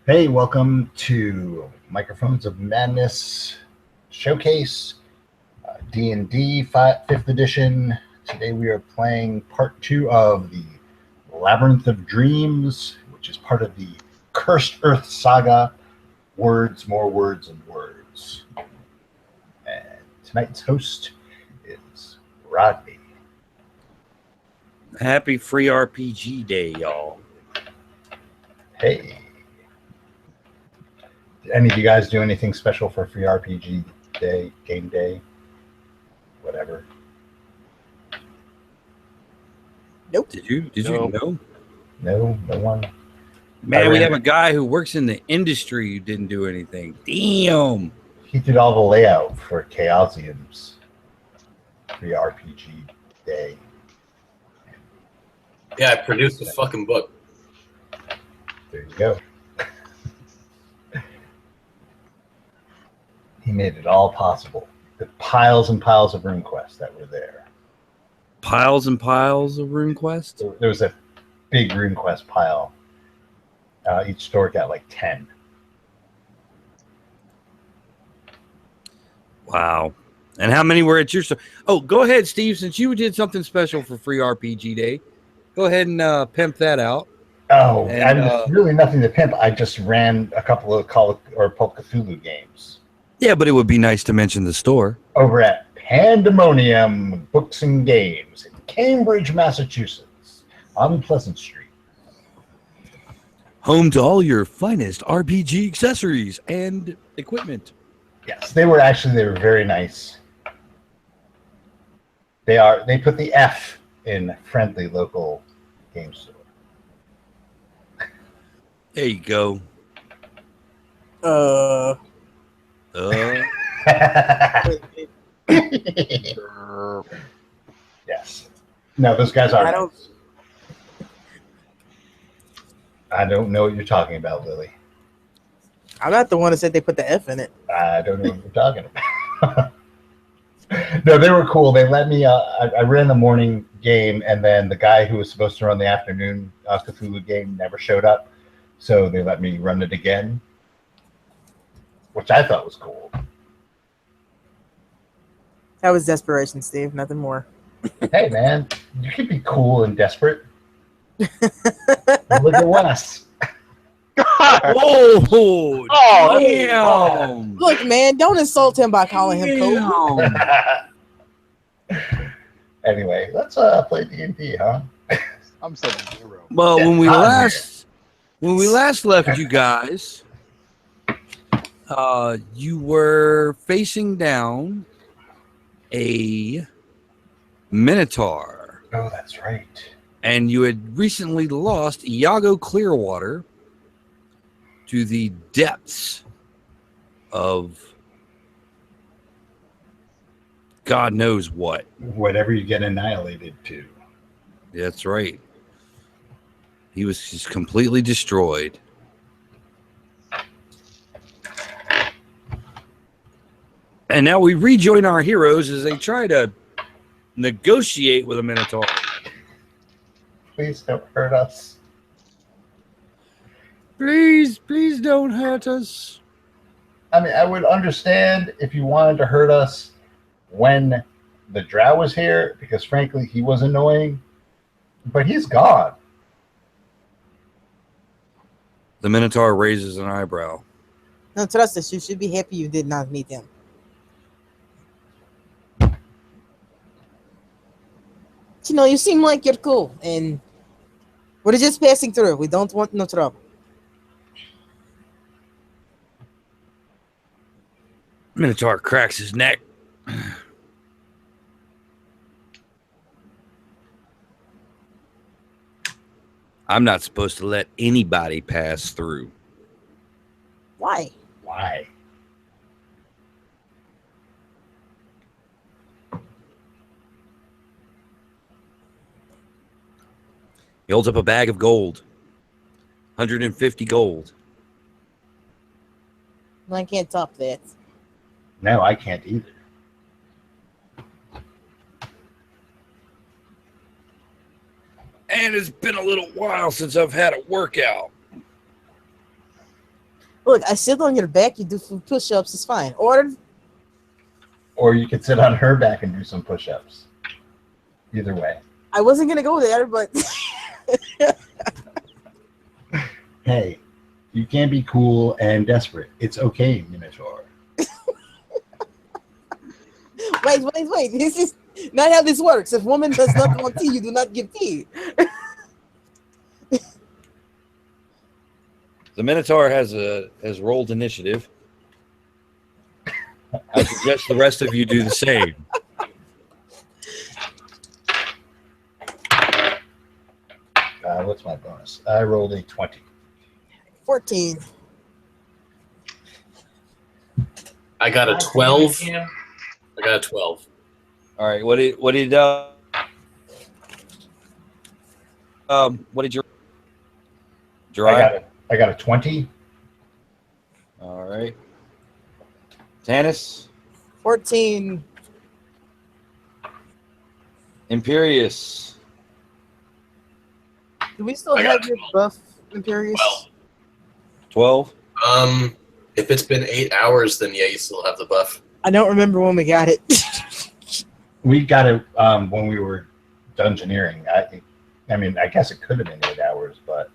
Hey, welcome to Microphones of Madness Showcase, D&D 5th edition. Today we are playing part 2 of the Labyrinth of Dreams, which is part of the Cursed Earth saga, Words, More Words, and Words. And tonight's host is Rodney. Happy Free RPG Day, y'all. Hey. Did any of you guys do anything special for Free RPG Day, Game Day, whatever? Nope. Did you know? No one. Man, we have a guy who works in the industry who didn't do anything. Damn. He did all the layout for Chaosium's Free RPG Day. Yeah, I produced the fucking book. There you go. He made it all possible. The piles and piles of RuneQuest that were there. Piles and piles of RuneQuest? There was a big RuneQuest pile. Each store got like 10. Wow. And how many were at your store? Oh, go ahead, Steve. Since you did something special for Free RPG Day, go ahead and pimp that out. Oh, And, there's really nothing to pimp. I just ran a couple of Pulp Cthulhu games. Yeah, but it would be nice to mention the store. Over at Pandemonium Books and Games in Cambridge, Massachusetts, on Pleasant Street. Home to all your finest RPG accessories and equipment. Yes, they were very nice. They put the F in friendly local game store. There you go. Yes. No, those guys are. I don't know what you're talking about, Lily. I'm not the one that said they put the F in it. I don't know what you're talking about. No, they were cool. They let me. I ran the morning game, and then the guy who was supposed to run the afternoon Cthulhu game never showed up, so they let me run it again, which I thought was cool. That was desperation, Steve. Nothing more. Hey, man, you can be cool and desperate. Look at Wes. Whoa! Oh, Damn! Look, man, don't insult him by calling him cool. Anyway, let's play D&D, huh? I'm 7-0. Well, Yeah, when we I'm last left you guys, you were facing down a Minotaur, Oh, that's right. and you had recently lost Iago Clearwater to the depths of God knows what. Whatever you get annihilated to. That's right. He was just completely destroyed. And now we rejoin our heroes as they try to negotiate with a Minotaur. Please don't hurt us. Please don't hurt us. I mean, I would understand if you wanted to hurt us when the drow was here, because frankly, he was annoying. But he's gone. The Minotaur raises an eyebrow. No, trust us. You should be happy you did not meet him. You know, you seem like you're cool, and we're just passing through. We don't want no trouble. Minotaur cracks his neck. I'm not supposed to let anybody pass through. Why? Why? He holds up a bag of gold. 150 gold. I can't top that. No, I can't either. And it's been a little while since I've had a workout. Look, I sit on your back. You do some push-ups. It's fine. Or you could sit on her back and do some push-ups. Either way. I wasn't gonna go there, but Hey, you can be cool and desperate. It's okay, Minotaur. wait. This is not how this works. If woman does not want tea, you do not give tea. The Minotaur has rolled initiative. I suggest the rest of you do the same. What's my bonus? I rolled a 20. 14. I got a 12. I got a 12. All right. What did your I got a 20. All right. Tanis? 14. Imperious? Do we still I have got your buff, Imperious? 12? If it's been 8 hours, then yeah, you still have the buff. I don't remember when we got it. We got it when we were dungeoneering. I mean, I guess it could have been 8 hours, but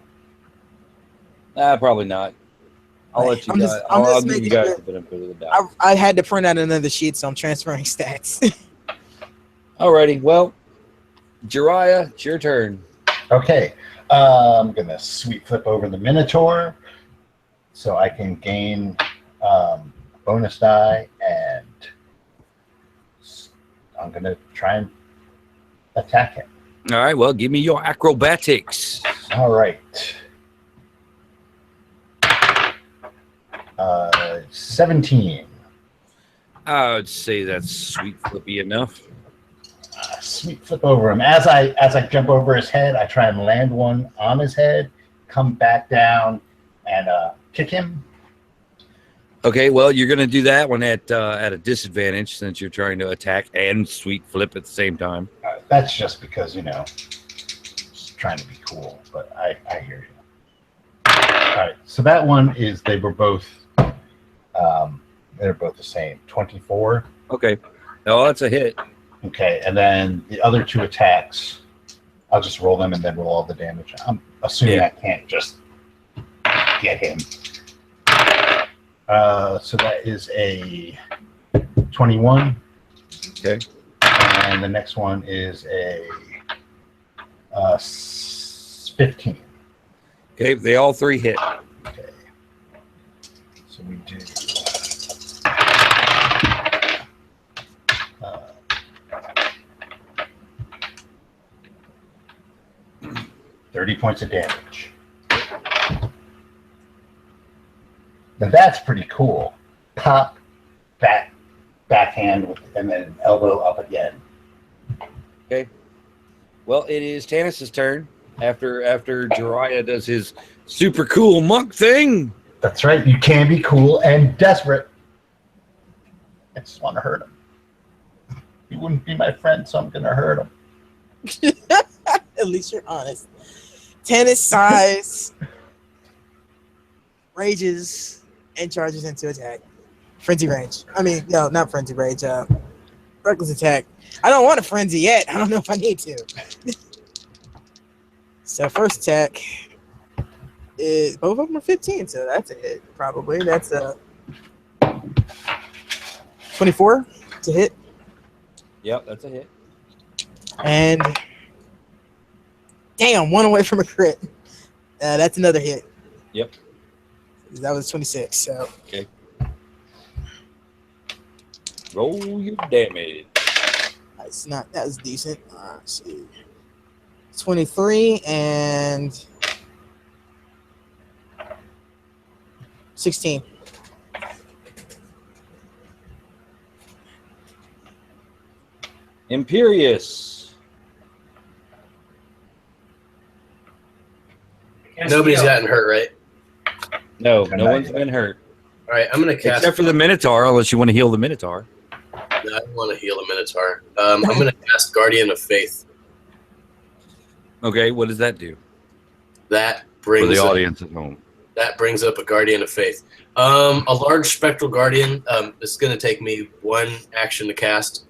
Probably not. I'll let you I'm guys. just- I'm I'll just give you making guys sure. the benefit of the doubt. I had to print out another sheet, so I'm transferring stats. Alrighty. Well, Jiraiya, it's your turn. okay. I'm going to sweep flip over the Minotaur so I can gain bonus die, and I'm going to try and attack him. All right. Well, give me your acrobatics. All right. 17. I would say that's sweet flippy enough. Sweep flip over him. As I jump over his head, I try and land one on his head, come back down, and kick him. Okay. Well, you're going to do that one at a disadvantage since you're trying to attack and sweet flip at the same time. That's just because, just trying to be cool, but I hear you. All right, so that one is they're both the same. 24. Okay. Oh, that's a hit. Okay, and then the other two attacks, I'll just roll them and then roll all the damage. I'm assuming I can't just get him. So that is a 21. Okay. And the next one is a 15. Okay. They all three hit. Okay. So we do 30 points of damage. Now that's pretty cool. Pop, backhand, and then elbow up again. Okay. Well, it is Tanis' turn after Jiraiya does his super cool monk thing. That's right. You can be cool and desperate. I just want to hurt him. He wouldn't be my friend, so I'm going to hurt him. At least you're honest. Tennis size, rages, and charges into attack. Frenzy range. I mean, no, not frenzy range. Reckless attack. I don't want a frenzy yet. I don't know if I need to. So first attack is both of them are 15, so that's a hit. Probably that's a 24 to hit, Yep, that's a hit. and damn, one away from a crit. That's another hit. Yep. That was 26. So Okay. Roll your damage. that's not that was decent. Let's see, 23 and 16. Imperious. Nobody's gotten hurt, right? No one's been hurt. All right, I'm gonna cast. Except for the Minotaur, unless you want to heal the Minotaur. No, I don't want to heal a Minotaur. I'm gonna cast Guardian of Faith. Okay, what does that do That for brings the in- audience at home? That brings up a Guardian of Faith. A large spectral guardian. It's going to take me 1 action to cast.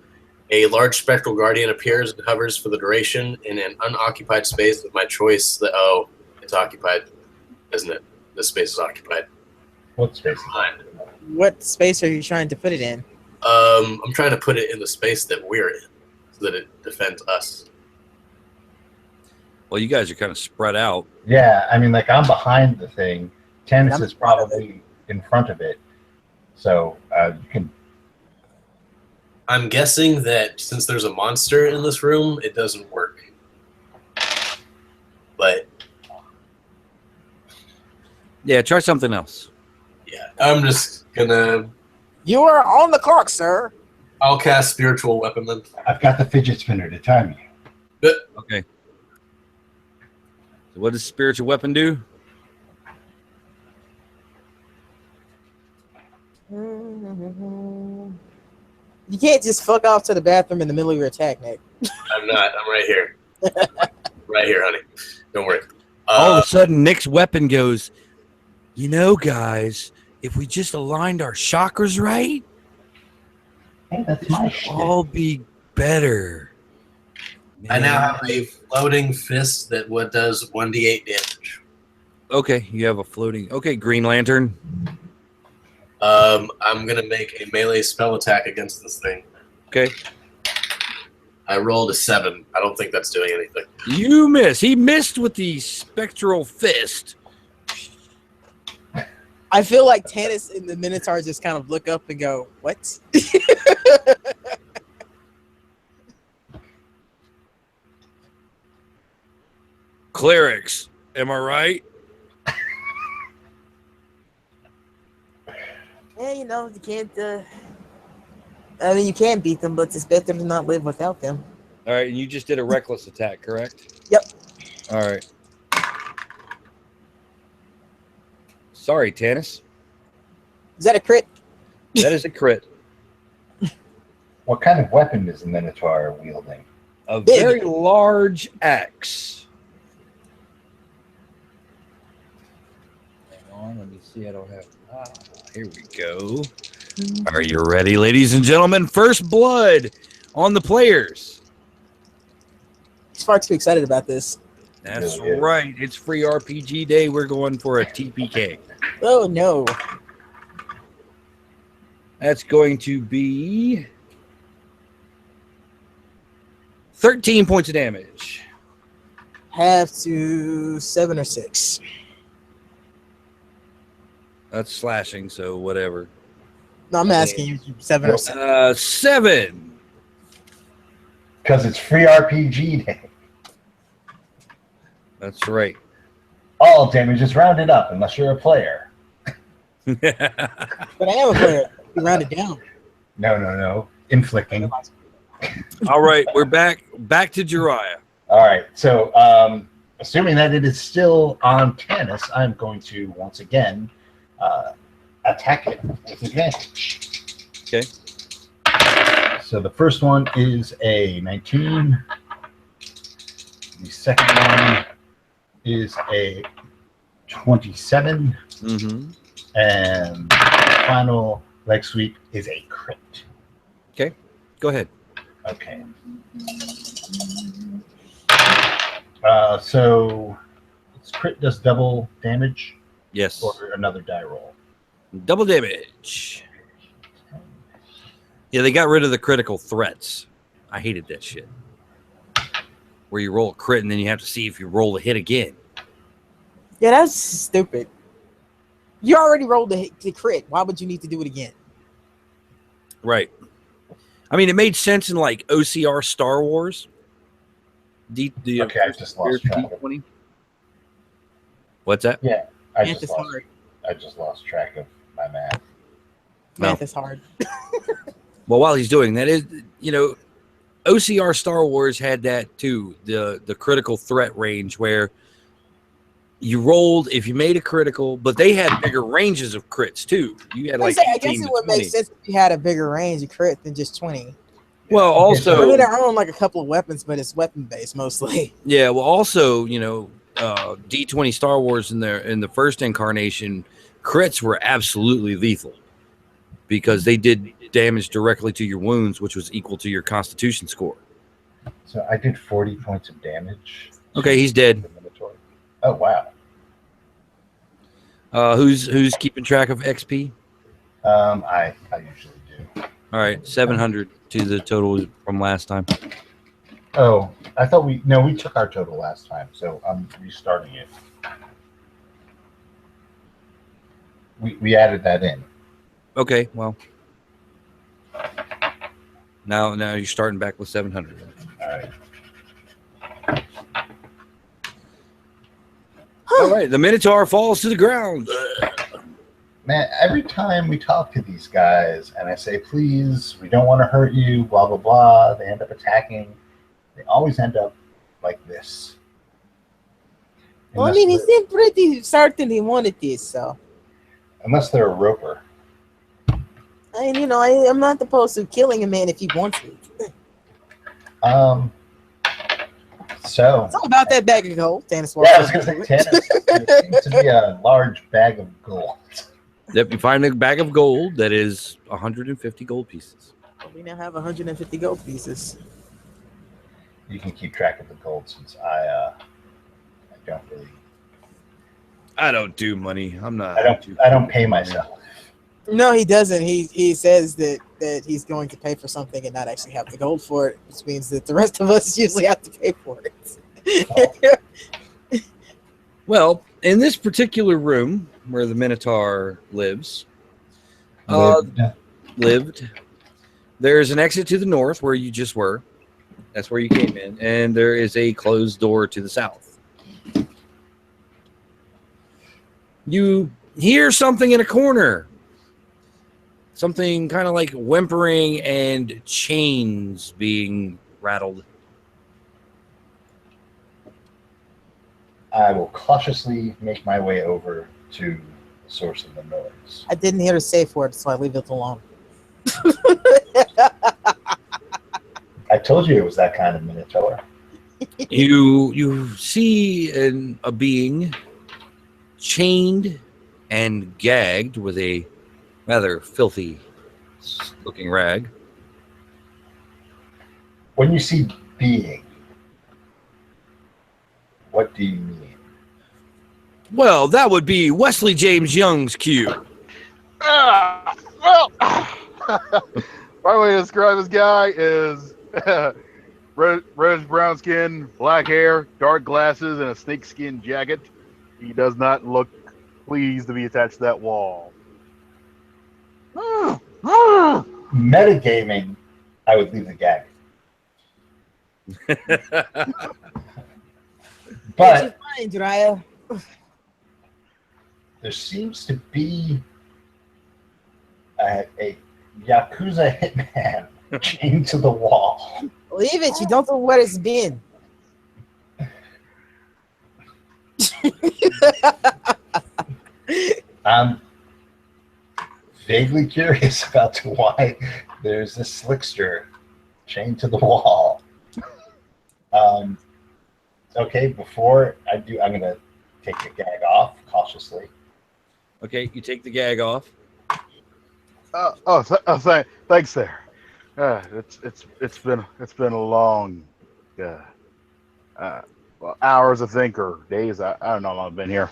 A large spectral guardian appears and hovers for the duration in an unoccupied space of my choice. It's occupied, isn't it? This space is occupied. What space? What space are you trying to put it in? I'm trying to put it in the space that we're in, so that it defends us. Well, you guys are kind of spread out. Yeah, I mean, like I'm behind the thing. Tennis is probably in front of it, so you can. I'm guessing that since there's a monster in this room, it doesn't work. But Yeah, try something else. yeah, I'm just gonna. You are on the clock, sir. I'll cast spiritual weapon then. I've got the fidget spinner to time you. Okay. So what does spiritual weapon do? You can't just fuck off to the bathroom in the middle of your attack, Nick. I'm not. I'm right here. Right here, honey. Don't worry. All of a sudden, Nick's weapon goes, you know, guys, if we just aligned our chakras right, Hey, that's my shit. all be better. I now have a floating fist that does 1d8 damage. Okay, you have a floating. Okay, Green Lantern. I'm gonna make a melee spell attack against this thing. Okay. I rolled a 7. I don't think that's doing anything. You miss. He missed with the spectral fist. I feel like Tannis and the Minotaur just kind of look up and go, what? Clerics, am I right? Yeah, you know, you can't, I mean, you can beat them, but it's better to not live without them. All right, and you just did a reckless attack, correct? Yep. All right. Sorry, Tannis. Is that a crit? That is a crit. What kind of weapon is the Minotaur wielding? A Big. very large axe. Hang on, let me see. I don't have. Here we go. Are you ready, ladies and gentlemen? First blood on the players. He's far too excited about this. That's Yeah. right. It's free RPG day. We're going for a TPK. Oh, no. That's going to be 13 points of damage. Have to 7 or 6. That's slashing, so whatever. No, I'm asking you 7 or 6. 7. Because it's free RPG day. That's right. All damage is rounded up unless you're a player. But I am a player. You round it down. No. Inflicting. All right, we're back to Jiraiya. All right. So, assuming that it is still on Tannis, I'm going to once again attack it with advantage. Okay. So the first one is a 19. The second one is a 27. Mm-hmm. And the final leg sweep is a crit. Okay, go ahead. Okay. So this crit does double damage Yes. or another die roll. Double damage. Yeah, they got rid of the critical threats. I hated that shit. Where you roll a crit and then you have to see if you roll a hit again. Yeah, that's stupid. You already rolled the crit. Why would you need to do it again? Right. I mean, it made sense in like OCR Star Wars. Okay, I just lost track of D20. What's that? Yeah, Math is hard. I just lost track of my math. Math is hard. Well, while he's doing that, OCR Star Wars had that too, the critical threat range where you rolled if you made a critical, but they had bigger ranges of crits too. You had like I guess it would make sense if you had a bigger range of crit than just 20. Well, I mean, also, I own like a couple of weapons, but it's weapon based mostly. yeah. Well, also, D20 Star Wars in the first incarnation, crits were absolutely lethal because they did damage directly to your wounds, which was equal to your Constitution score. So I did 40 points of damage. Okay, he's dead. The Minotaur. Oh wow. Who's keeping track of XP? I usually do. All right, 700 to the total from last time. Oh, I thought we took our total last time, so I'm restarting it. We added that in. Okay, well, now you're starting back with 700. All right. All right, the Minotaur falls to the ground. Man, every time we talk to these guys and I say, please, we don't want to hurt you, blah, blah, blah, they end up attacking. They always end up like this. Well, I mean, he seemed pretty certain he wanted this, so. Unless they're a roper. I mean, I'm not opposed to killing a man if he wants to. So. It's all about that bag of gold, Tannis. Yeah, I was going to say, Tannis. There seems to be a large bag of gold. Yep, you find a bag of gold that is 150 gold pieces. We now have 150 gold pieces. You can keep track of the gold since I don't really. I don't do money. I'm not. I don't pay myself. No, he doesn't. He says that he's going to pay for something and not actually have the gold for it, which means that the rest of us usually have to pay for it. Well, in this particular room where the Minotaur lives, lived, there's an exit to the north where you just were. That's where you came in, and there is a closed door to the south. You hear something in a corner. Something kind of like whimpering and chains being rattled. I will cautiously make my way over to the source of the noise. I didn't hear a safe word, so I leave it alone. I told you it was that kind of Minotaur. You see a being chained and gagged with a rather filthy looking rag. When you see being, what do you mean? Well, that would be Wesley James Young's cue. Well, my way to describe this guy is reddish brown skin, black hair, dark glasses, and a snakeskin jacket. He does not look pleased to be attached to that wall. Metagaming, I would leave the gag. But you find, Raya? there seems to be a Yakuza hitman chained to the wall. Leave it. You don't know where it's been. I'm vaguely curious about why there's this slickster chained to the wall. Okay, before I do, I'm going to take the gag off cautiously. Okay, you take the gag off. Thanks there. It's been a long, hours I think, or days. I don't know how long I've been here.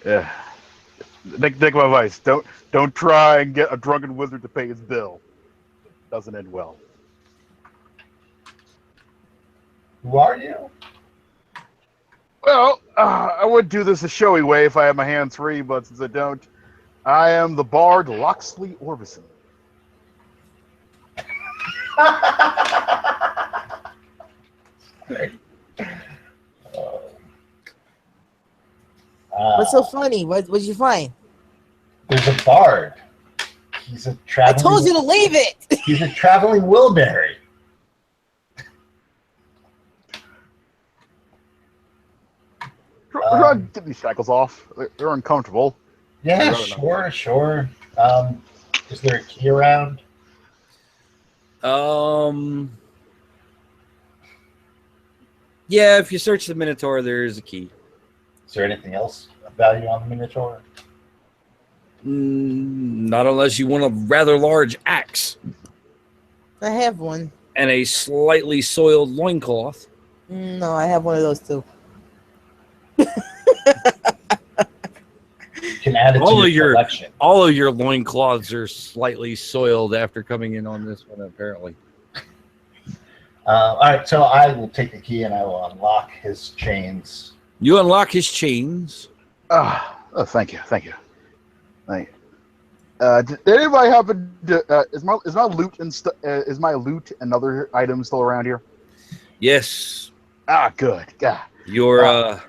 Take my advice. Don't try and get a drunken wizard to pay his bill. Doesn't end well. Who are you? Well, I would do this a showy way if I had my hands free, but since I don't, I am the bard Loxley Orbison. What's so funny? What'd you find? There's a bard. He's a I traveling. told you to leave it. He's a traveling Wilberry. Get these shackles off. They're uncomfortable. Yeah, sure. Is there a key around? Yeah, if you search the Minotaur, there is a key. Is there anything else of value on the Minotaur? Not unless you want a rather large axe I have one. and a slightly soiled loincloth. No, I have one of those too. You can add it to your collection. All of your loincloths are slightly soiled after coming in on this one, apparently. All right, so I will take the key and I will unlock his chains. You unlock his chains. Oh, thank you. Did anybody happen to is my loot is my loot and other items still around here? Yes. Good. Yeah. Your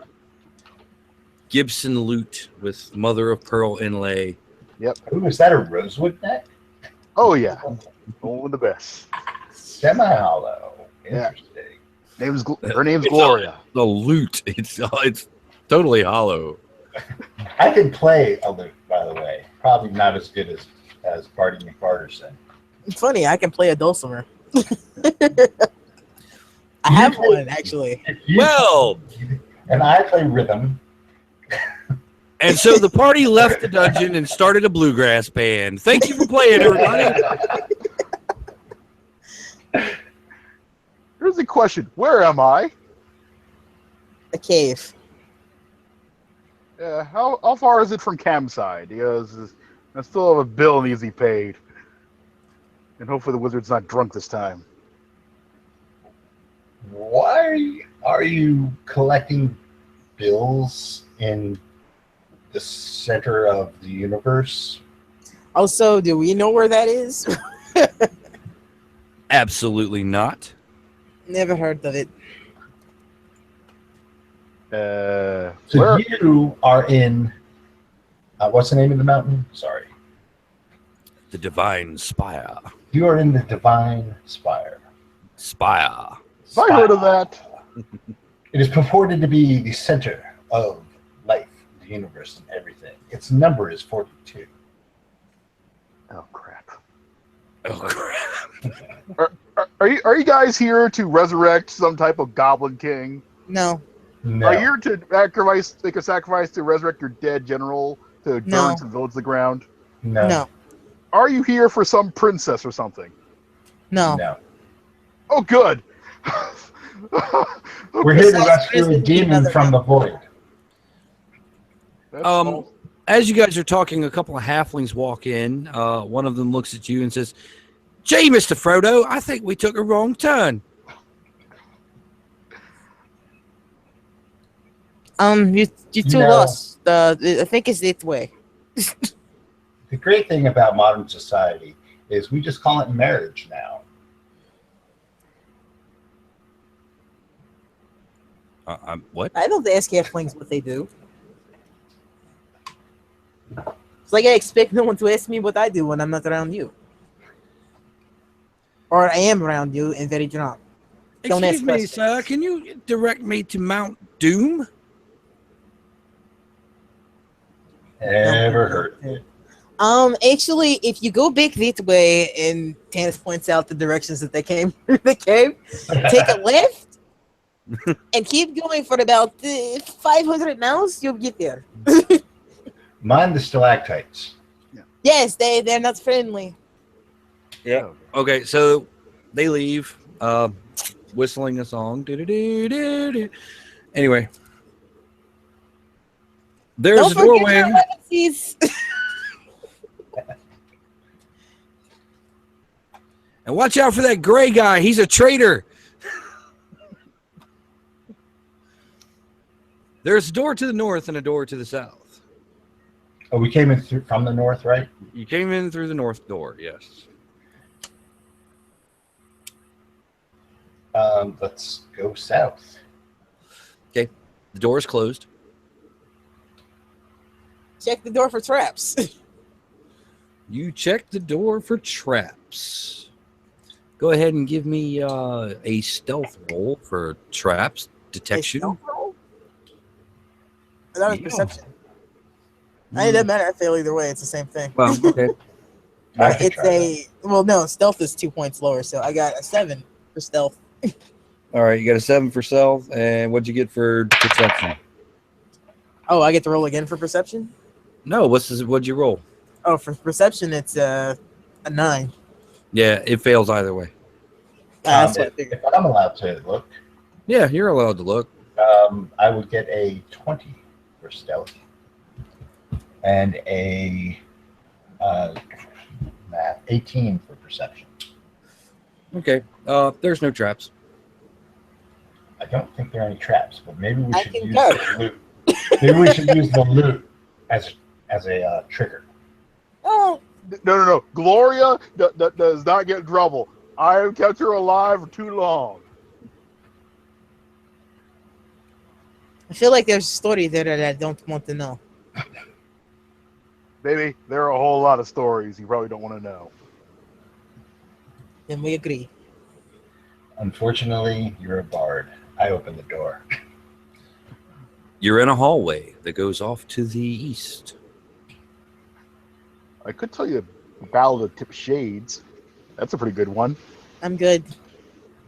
Gibson lute with mother of pearl inlay. Yep. Ooh, is that a rosewood neck? Oh yeah. Only the best. Semi-hollow. Yeah. Interesting. Her name's Gloria. The lute. It's totally hollow. I can play a lute, by the way. Probably not as good as Barty McBarterson. It's funny. I can play a dulcimer. I have one actually. Well, and I play rhythm. and so the party left the dungeon and started a bluegrass band. Thank you for playing, everybody. Here's the question: where am I? A cave. Yeah. How far is it from Camside? Because I still have a bill needs to be paid, and hopefully the wizard's not drunk this time. Why are you collecting bills in the center of the universe? Also, do we know where that is? Absolutely not. Never heard of it. So Where? you are in. What's the name of the mountain? Sorry. The Divine Spire. You are in the Divine Spire. Spire. Have I heard of that? It is purported to be the center of life, the universe, and everything. Its number is 42. Oh crap! Oh, crap. Are you guys here to resurrect some type of goblin king? No. No. Are you here to make a sacrifice to resurrect your dead general to burn some village to the ground? No. No. Are you here for some princess or something? No. No. Oh, good. We're here to Besides rescue a prison, demon another from the void. That's Um, As you guys are talking, a couple of halflings walk in. One of them looks at you and says, "Gee, Mr. Frodo, I think we took a wrong turn." You two No. lost. I think it's this way. The great thing about modern society is we just call it marriage now. What? I don't ask halflings what they do. It's like I expect no one to ask me what I do when I'm not around you. Or I am around you and very drunk. Don't Excuse ask me, questions. sir. Can you direct me to Mount Doom? Ever heard? Actually, if you go back this way, and Tannis points out the directions that they came through the cave, take a left and keep going for about 500 miles, you'll get there. Mind the stalactites. Yes, they're not friendly. Yeah. Okay, so they leave, whistling a song. Do-do-do-do-do. Anyway, there's Don't a forget doorway. your legacies. And watch out for that gray guy. He's a traitor. There's a door to the north and a door to the south. Oh, we came in from the north, right? You came in through the north door, yes. Let's go south. Okay, the door is closed. Check the door for traps. You check the door for traps. Go ahead and give me a stealth roll for traps detection. A stealth roll? That was Yeah. perception. It doesn't matter. I fail either way. It's the same thing. Well, okay. I can It's try that. no, stealth is 2 points lower, so I got a 7 for stealth. All right, you got a 7 for stealth, and what'd you get for detection? Oh, I get to roll again for perception? No, what'd you roll? Oh, for perception, it's a 9. Yeah, it fails either way. That's what I figured. If I'm allowed to look, Yeah, you're allowed to look. I would get a 20 for stealth and a 18 for perception. Okay. There's no traps. I don't think there are any traps, but maybe we I should can use go. the loot. Maybe we should use the loot as a trigger. Oh, No. Gloria does not get in trouble. I have kept her alive for too long. I feel like there's a story there that I don't want to know. Baby, there are a whole lot of stories you probably don't want to know. Then we agree. Unfortunately, you're a bard. I open the door. You're in a hallway that goes off to the east. I could tell you a Ballad of Tip Shades. That's a pretty good one. I'm good.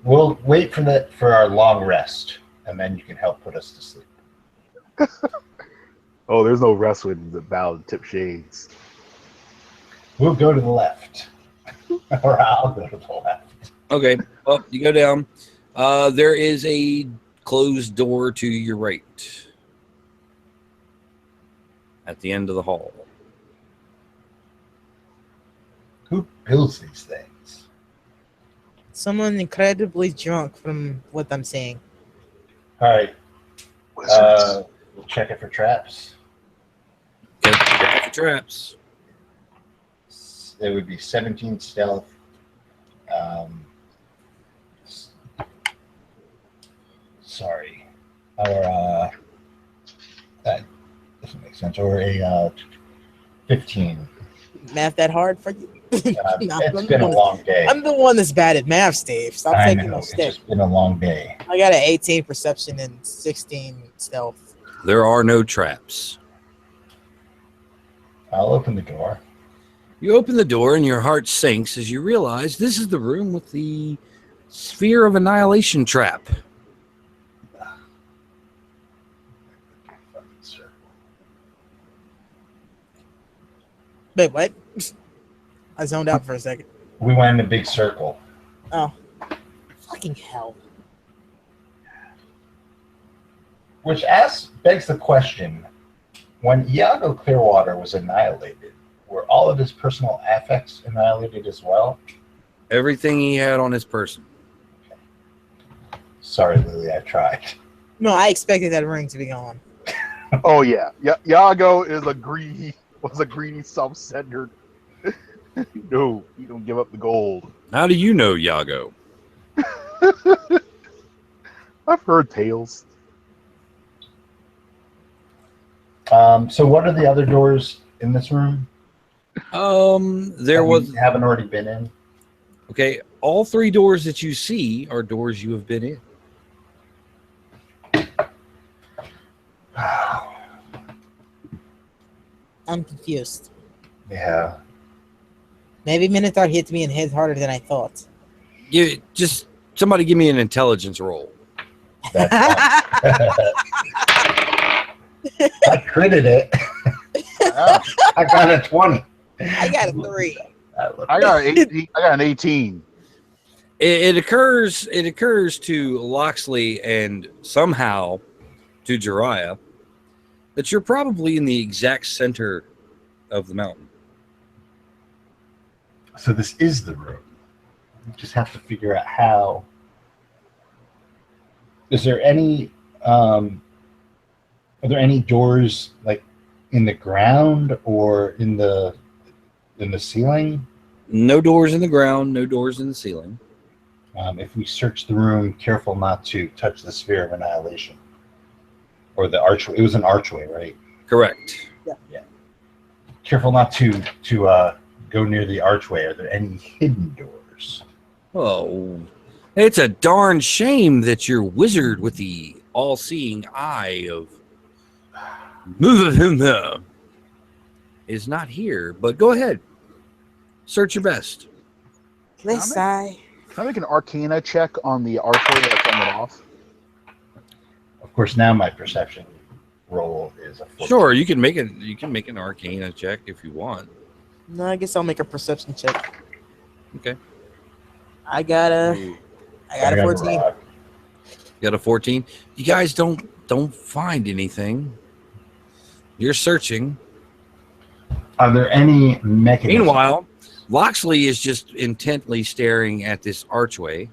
We'll wait for our long rest, and then you can help put us to sleep. Oh, there's no rest with the Ballad of Tip Shades. We'll go to the left, or I'll go to the left. Okay. Well, you go down. There is a closed door to your right at the end of the hall. Who builds these things? Someone incredibly drunk from what I'm seeing. All right. Wizards. We'll check it for traps. Okay, check for traps. It would be 17 stealth. Sorry. Or that doesn't make sense. Or a 15. Math that hard for you? No, It's been a long day. I'm the one that's bad at math, Steve. Stop I taking know. no It's stick. just been a long day. I got an 18 perception and 16 stealth. There are no traps. I'll open the door. You open the door and your heart sinks as you realize this is the room with the Sphere of Annihilation trap. Wait, what? I zoned out for a second. We went in a big circle. Oh. Fucking hell. Which begs the question, when Iago Clearwater was annihilated, were all of his personal affects annihilated as well? Everything he had on his person. Sorry, Lily, I tried. No, I expected that ring to be gone. Oh yeah, Iago is was a greedy, self-centered. No, he don't give up the gold. How do you know Iago? I've heard tales. So what are the other doors in this room? There was We haven't already been in. okay. All three doors that you see are doors you have been in. I'm confused. Yeah. Maybe Minotaur hit me in the head harder than I thought. Somebody give me an intelligence roll. That's I critted it. Yeah. I got a 20. I got a 3. I got an 18. I got an 18. It occurs to Loxley and somehow to Jiraiya that you're probably in the exact center of the mountain. So this is the room. We just have to figure out how. Is there any are there any doors like in the ground or in the ceiling? No doors in the ground, no doors in the ceiling. If we search the room, careful not to touch the sphere of annihilation. Or the archway. It was an archway, right? Correct. Yeah. Careful not to go near the archway. Are there any hidden doors? Oh, it's a darn shame that your wizard with the all-seeing eye of is not here. But go ahead, search your best. Let's sigh. Can I make an Arcana check on the archway that's on it off? Of course, now my perception roll is a 14. Sure, you can make it. You can make an Arcana check if you want. No, I guess I'll make a perception check. Okay. I got a 14. You got a 14. You guys don't find anything. You're searching. Are there any mechanisms? Meanwhile, Loxley is just intently staring at this archway.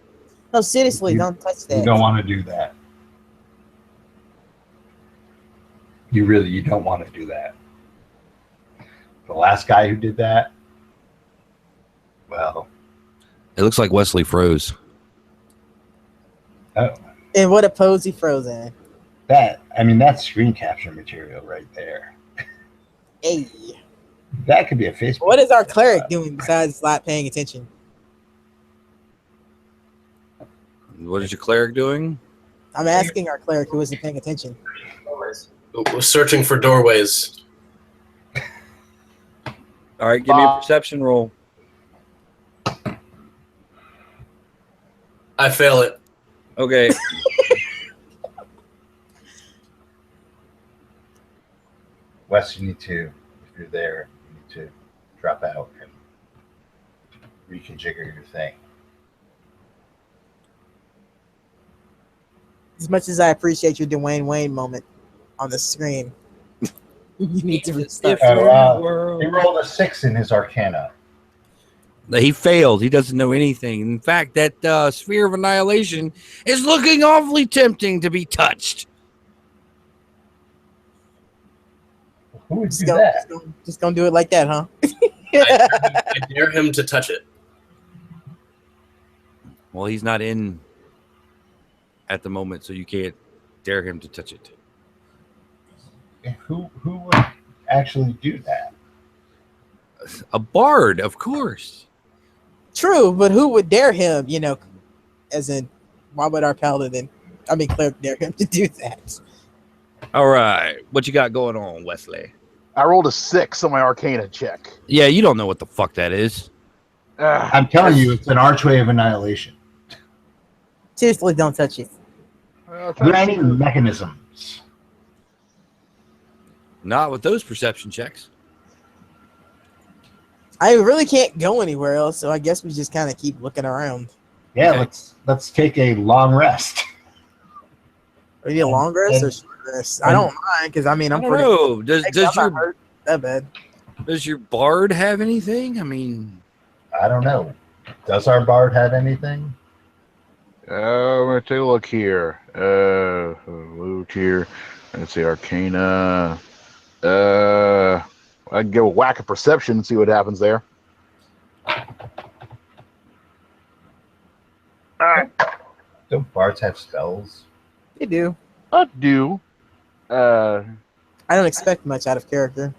No, seriously, You- don't touch that. You don't want to do that. You don't want to do that. The last guy who did that, well, It looks like Wesley froze. oh, And what a pose he froze in. that's screen capture material right there. Hey, That could be a Facebook. what is our cleric doing besides not paying attention? What is your cleric doing? I'm asking our cleric who isn't paying attention. We're searching for doorways. All right, give me a perception roll. I fail it. Okay. Wes, you need to, if you're there, you need to drop out and reconfigure your thing. As much as I appreciate your Dwayne Wayne moment on the screen, you need to restart. He rolled a 6 in his Arcana. He failed. He doesn't know anything. In fact, that sphere of annihilation is looking awfully tempting to be touched. Who would Just do that? gonna do it like that, huh? I dare him to touch it. Well, he's not in at the moment, so you can't dare him to touch it. Who would actually do that? A bard, of course. True, but who would dare him? You know, as in, why would our paladin, cleric, dare him to do that? All right. What you got going on, Wesley? I rolled a 6 on my Arcana check. Yeah, you don't know what the fuck that is. I'm telling you, it's an archway of annihilation. Seriously, don't touch it. Are there any mechanisms? Not with those perception checks. I really can't go anywhere else, so I guess we just kind of keep looking around. Yeah, Okay. let's take a long rest. Are you a long rest or short rest? I don't mind because I'm I don't pretty. know. Does I'm does not your hurt that bad. does your bard have anything? I mean, I don't know. Does our bard have anything? I'm gonna take a look here. Look here. Let's see, Arcana. I can go whack a perception and see what happens there. Don't bards have spells? They do. I do. I don't expect much out of character.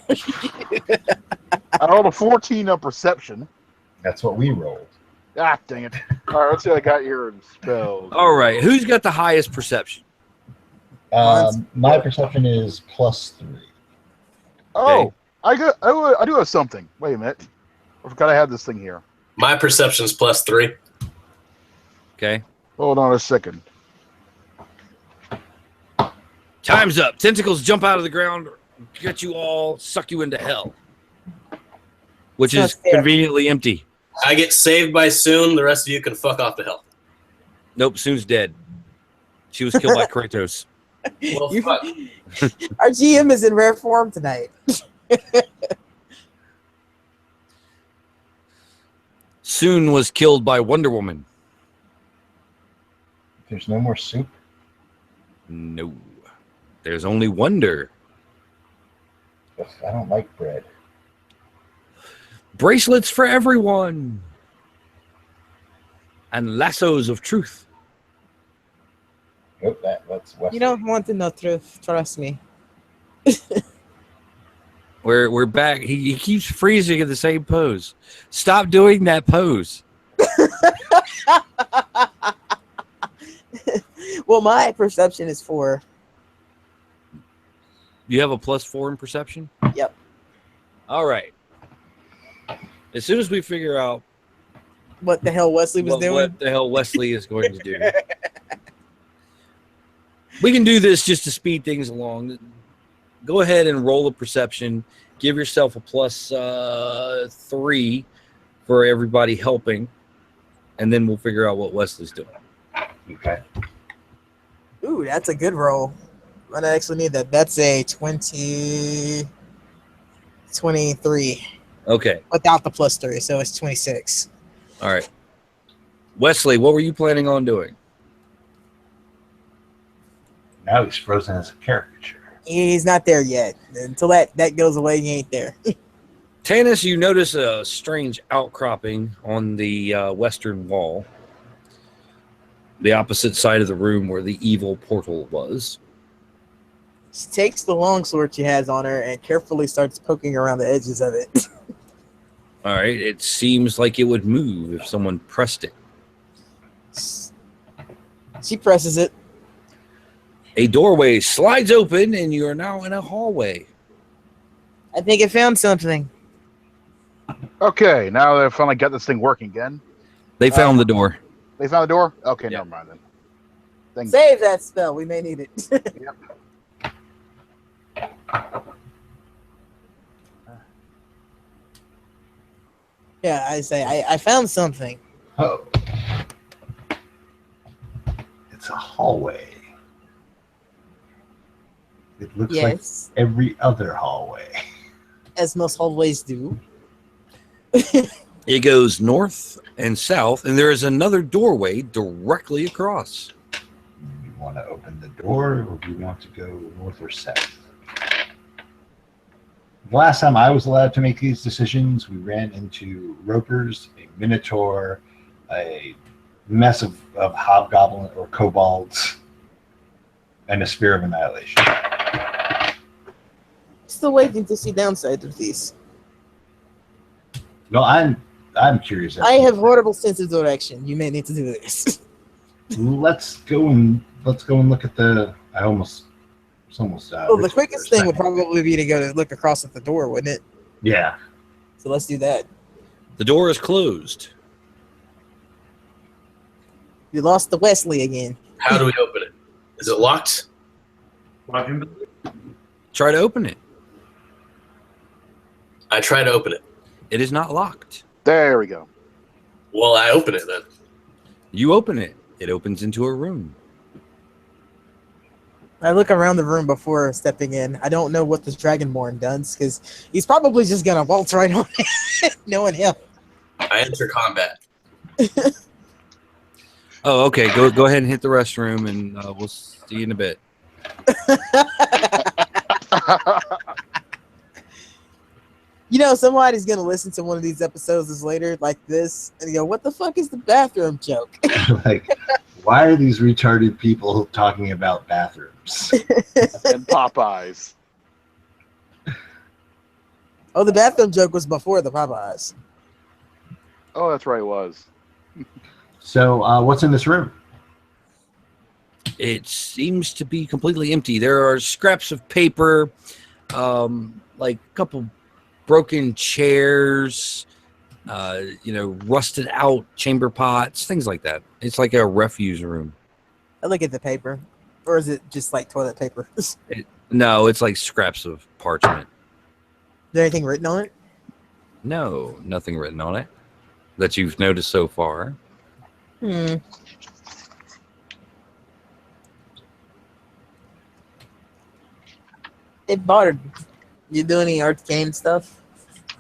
I rolled a 14 on perception. That's what we rolled. Ah, dang it. All right, let's see what I got here in spells. all right. Who's got the highest perception? My perception is +3. Oh, Okay. I do have something. Wait a minute. I forgot I had this thing here. My perception's +3. Okay. Hold on a second. Time's up. Tentacles jump out of the ground, get you all, suck you into hell, which is That's fair. conveniently empty. I get saved by Soon. The rest of you can fuck off to hell. Nope, Soon's dead. She was killed by Kratos. Well, You- fuck. Our GM is in rare form tonight. Soon was killed by Wonder Woman. There's no more soup. No. There's only wonder. Ugh, I don't like bread. Bracelets for everyone. And lassos of truth. Nope, that's West. You don't want to know truth. Trust me. We're back. He keeps freezing in the same pose. Stop doing that pose. Well, my perception is 4. You have a +4 in perception? Yep. All right. As soon as we figure out What the hell Wesley was doing? what the hell Wesley is going to do, We can do this just to speed things along. Go ahead and roll a perception. Give yourself a plus 3 for everybody helping, and then we'll figure out what Wesley's doing. Okay. Ooh, that's a good roll. I actually need that. That's a 23 Okay. without the plus 3, so it's 26. All right. Wesley, what were you planning on doing? Now he's frozen as a caricature. He's not there yet. Until that goes away, he ain't there. Tanis, you notice a strange outcropping on the western wall, the opposite side of the room where the evil portal was. She takes the longsword she has on her and carefully starts poking around the edges of it. All right. It seems like it would move if someone pressed it. She presses it. A doorway slides open, and you are now in a hallway. I think it found something. Okay, now that I've finally got this thing working again. They found the door. They found the door? Okay, Yeah. never mind then. Thank Save that spell. We may need it. Yep. Yeah, I say I found something. Oh. It's a hallway. It looks like Yes, every other hallway. as most hallways do. It goes north and south, and there is another doorway directly across. You want to open the door, or do you want to go north or south? The last time I was allowed to make these decisions, we ran into ropers, a minotaur, a mess of hobgoblin or kobolds, and a spear of annihilation. Still waiting to see downsides of these. No, I'm curious. I have horrible sense of direction. You may need to do this. Let's go and look at the. It's almost. Well, the quickest thing would probably be to go to look across at the door, wouldn't it? Yeah. So let's do that. The door is closed. You lost the Wesley again. How do we open it? Is it locked? Try to open it. I try to open it. It is not locked. There we go. Well, I open it then. You open it. It opens into a room. I look around the room before stepping in. I don't know what this Dragonborn does because he's probably just gonna waltz right on it, knowing him. I enter combat. Oh, okay. Go ahead and hit the restroom, and we'll see you in a bit. You know, somebody's gonna listen to one of these episodes later, like this, and go, "What the fuck is the bathroom joke?" Like, why are these retarded people talking about bathrooms? And Popeyes. Oh, the bathroom joke was before the Popeyes. Oh, that's right, it was. So, what's in this room? It seems to be completely empty. There are scraps of paper, like a couple broken chairs, rusted out chamber pots, things like that. It's like a refuse room. I look at the paper, or is it just like toilet paper? Is No, it's like scraps of parchment. there anything written on it? No, nothing written on it that you've noticed so far. Hmm. Hey, Bard, you do any arcane stuff?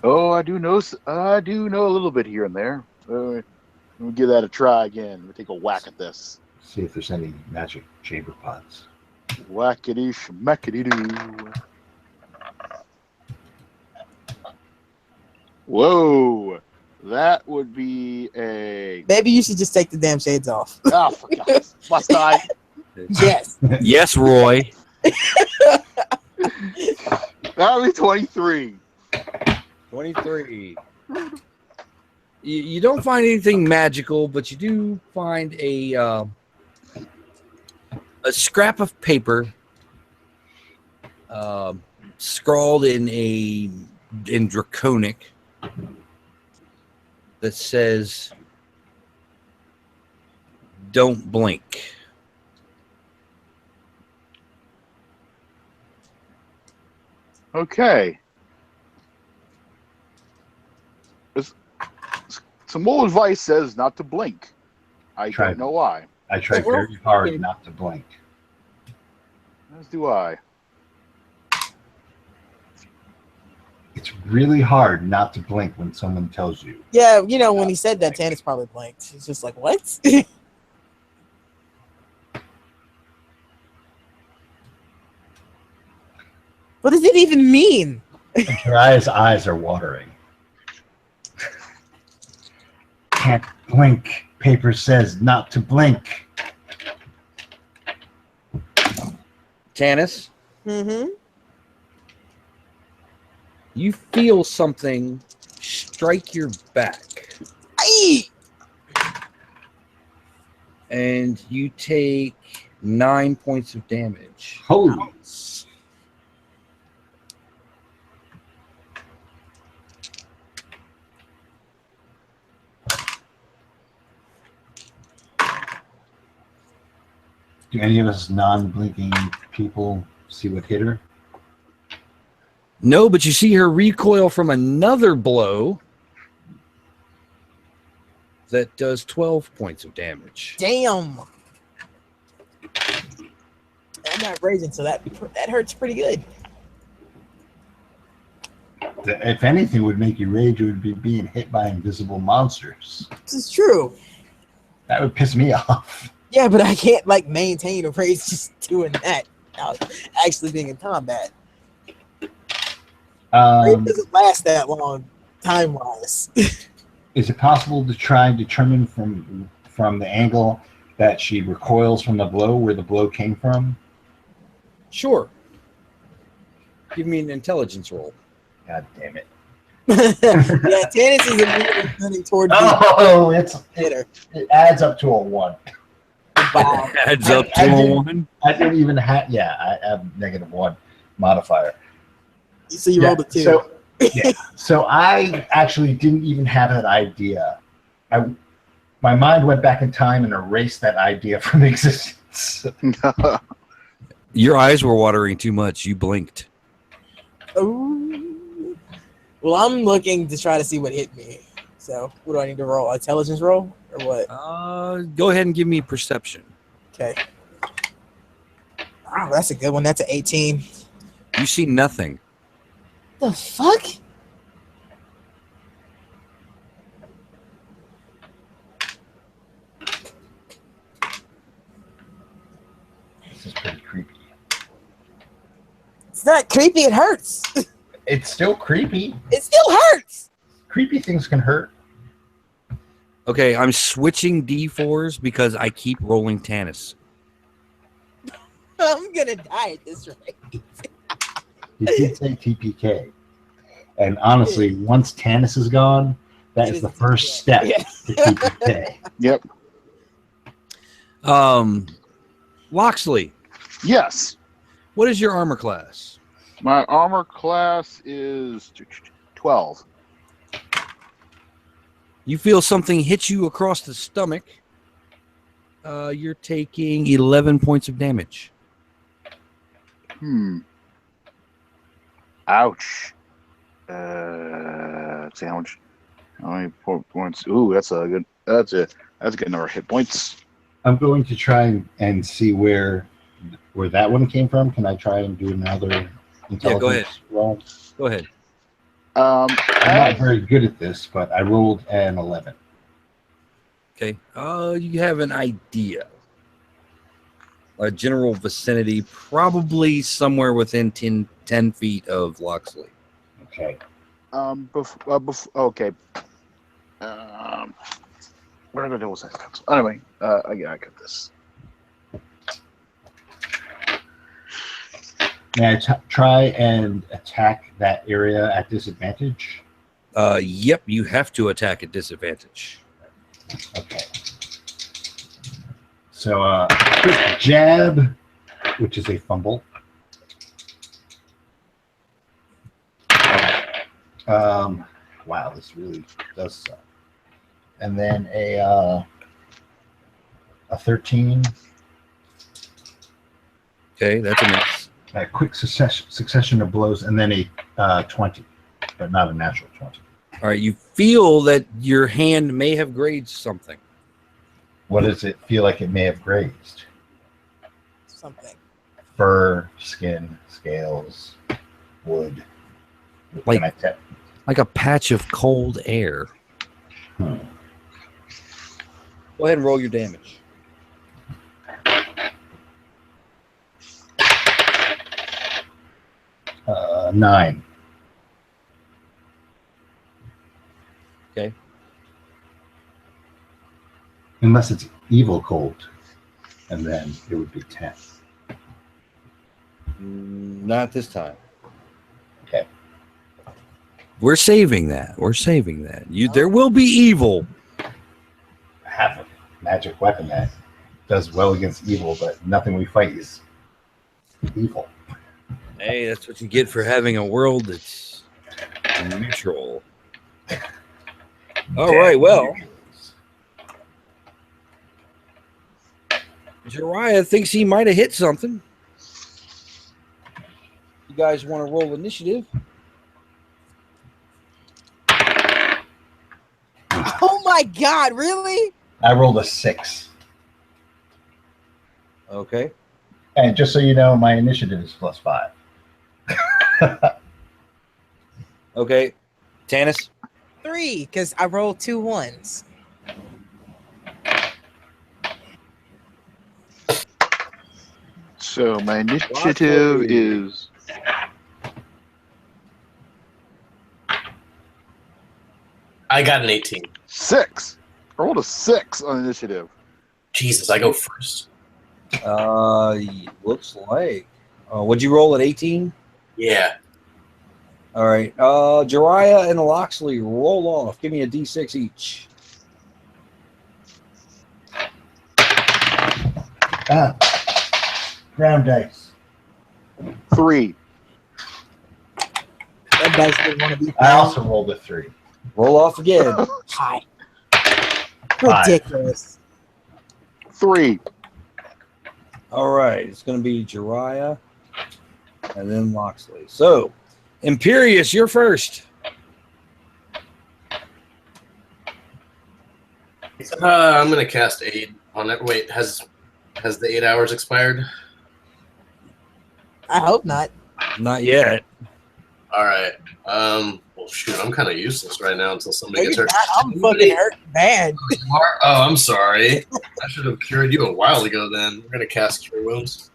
Oh, I do know a little bit here and there. Let me give that a try again. Let me take a whack at this. See if there's any magic chamber pots. Whackity schmackity doo. Whoa, that would be a. Maybe you should just take the damn shades off. Oh, for God. Must I? Yes. Yes, Roy. That would be 23. 23. You don't find anything magical, but you do find a scrap of paper scrawled in Draconic that says, "Don't blink." Okay. Some old advice says not to blink. I don't know why. I try very hard not to blink. As do I. It's really hard not to blink when someone tells you. Yeah, when he said that, Tannis probably blinked. He's just like, what? What does it even mean? Jiraiya's eyes are watering. Can't blink. Paper says not to blink. Tannis, Mm-hmm. you feel something strike your back, Aye! and you take 9 points of damage. Holy. Do any of us non-blinking people see what hit her? No, but you see her recoil from another blow that does 12 points of damage. Damn. I'm not raging, so that hurts pretty good. If anything would make you rage, it would be being hit by invisible monsters. This is true. That would piss me off. Yeah, but I can't maintain a rage just doing that. Actually being in combat. Rage doesn't last that long, time-wise. Is it possible to try and determine from the angle that she recoils from the blow where the blow came from? Sure. Give me an intelligence roll. God damn it. Yeah, Tannis is immediately running towards it adds up to a 1. Wow. Adds up to a 1. I didn't even have, I have -1 modifier. So you rolled a 2. So I actually didn't even have that idea. My mind went back in time and erased that idea from existence. Your eyes were watering too much. You blinked. Ooh. Well, I'm looking to try to see what hit me. So, what do I need to roll? Intelligence roll or what? Go ahead and give me perception. Okay. Oh, that's a good one. That's an 18. You see nothing. The fuck? This is pretty creepy. It's not creepy. It hurts. It's still creepy. It still hurts. Creepy things can hurt. Okay, I'm switching D4s because I keep rolling Tannis. I'm gonna die at this rate. You did say TPK. And honestly, once Tannis is gone, that is the first step to TPK. Yep. Loxley, Yes. what is your armor class? My armor class is 12. You feel something hit you across the stomach. You're taking 11 points of damage. Ouch. Sandwich. How many points? Ooh, that's a good number of hit points. I'm going to try and see where that one came from. Can I try and do another intelligence roll? Go ahead. I'm not very good at this, but I rolled an 11. Okay. You have an idea. A general vicinity, probably somewhere within 10 feet of Loxley. Okay. Okay. Where did I do that pencil? Anyway, I got this. May I try and attack that area at disadvantage? Yep, you have to attack at disadvantage. Okay. So, quick jab, which is a fumble. Wow, this really does suck. And then a 13. Okay, that's a miss. A quick succession of blows, and then a 20, but not a natural 20. All right, you feel that your hand may have grazed something. What does it feel like it may have grazed? Something. Fur, skin, scales, wood. Like a patch of cold air. Hmm. Go ahead and roll your damage. Uh, 9. Okay. Unless it's evil cold, and then it would be 10. Not this time. Okay. We're saving that. There will be evil. I have a magic weapon that does well against evil, but nothing we fight is evil. Hey, that's what you get for having a world that's neutral. All right, well, Jiraiya thinks he might have hit something. You guys want to roll initiative? Oh my God! Really? I rolled a 6. Okay. And just so you know, my initiative is +5. Okay. Tanis? 3, because I rolled 2 ones. So my initiative is I got an 18. 6. I rolled a 6 on initiative. Jesus, I go first. Looks like. Would you roll at 18? Yeah. All right. Jiraiya and Loxley, roll off. Give me a D6 each. Round dice. 3. That dice didn't want to be. I also rolled a 3. Roll off again. high. Ridiculous. 3. All right. It's going to be Jiraiya and then Loxley. So, Imperious, you're first. I'm going to cast Aid on it. Wait, has the 8 hours expired? I hope not. Not yet. All right. Well, shoot, I'm kind of useless right now until somebody No, gets you're hurt. not. I'm fucking hurt bad. You are? Oh, I'm sorry. I should have cured you a while ago then. We're going to cast Cure Wounds.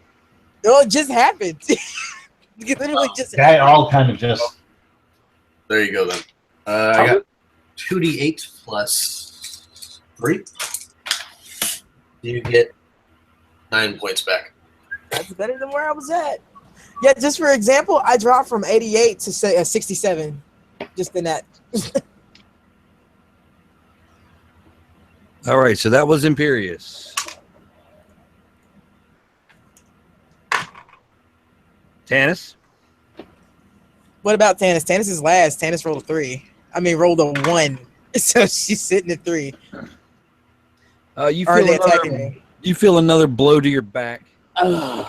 No, it just happened. It literally just They all kind of just. There you go then. I got 2d8 plus 3. You get 9 points back. That's better than where I was at. Yeah, just for example, I dropped from 88 to 67. Just in that. All right. So that was Imperious. Tanis? What about Tanis? Tanis is last. Tanis rolled a 3. I mean, rolled a 1. So she's sitting at 3. You Are they feel attacking another, me? you feel another blow to your back. Ugh.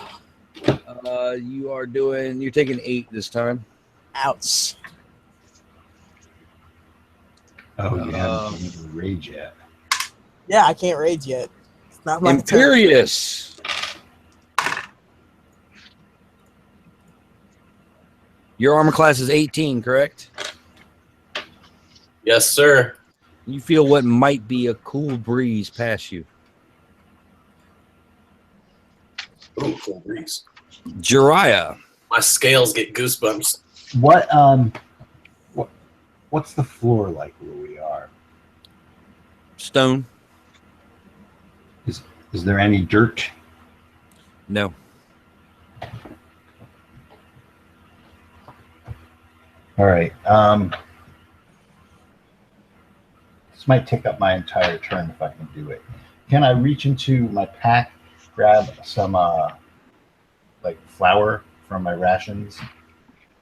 You're taking 8 this time. Ouch. Oh, you haven't even rage yet. Yeah, I can't rage yet. It's not my turn. Imperious. Your armor class is 18, correct? Yes, sir. You feel what might be a cool breeze pass you. Ooh, cool breeze. Jiraiya. My scales get goosebumps. What's the floor like where we are? Stone. Is there any dirt? No. All right. This might take up my entire turn if I can do it. Can I reach into my pack, grab some like flour from my rations,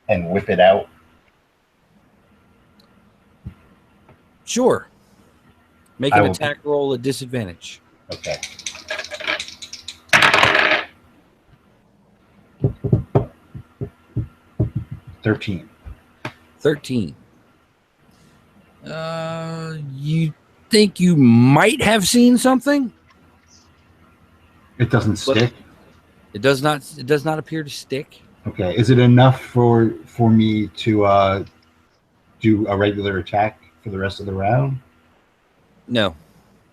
and whip it out? Sure. Make an attack roll at disadvantage. Okay. 13. 13. You think you might have seen something? It doesn't stick. It does not appear to stick. Okay. Is it enough for me to do a regular attack for the rest of the round? No.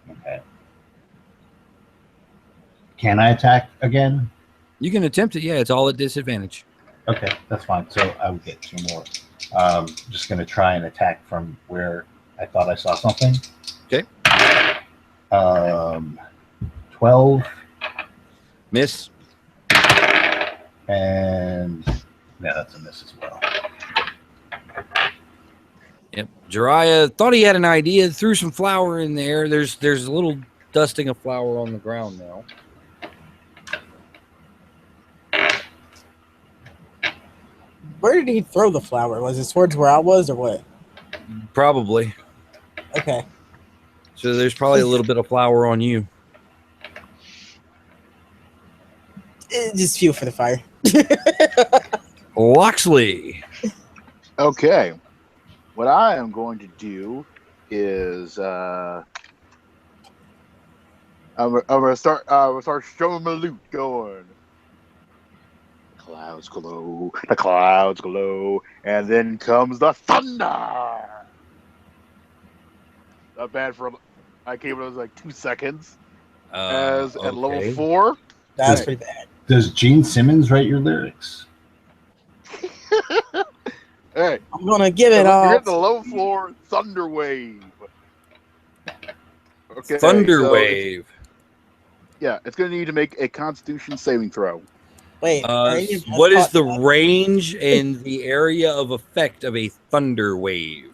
Okay. Can I attack again? You can attempt it. Yeah, it's all at disadvantage. Okay, that's fine. So I will get 2 more. Just going to try and attack from where I thought I saw something. Okay. 12. Miss. And yeah, that's a miss as well. Yep. Jiraiya thought he had an idea, threw some flour in there. There's a little dusting of flour on the ground now. Where did he throw the flower? Was it towards where I was or what? Probably. Okay. So there's probably a little bit of flour on you. Just fuel for the fire. Loxley. Okay. What I am going to do is I'm gonna start showing my loot going. Clouds glow, the clouds glow, and then comes the thunder. Not bad for I came in like 2 seconds. At level 4. That's pretty bad. Does Gene Simmons write your lyrics? Hey, I'm gonna give it you're all. at the low floor thunder wave. Okay, Thunder so wave. it's going to need to make a Constitution saving throw. Wait. What is the range and the area of effect of a thunder wave?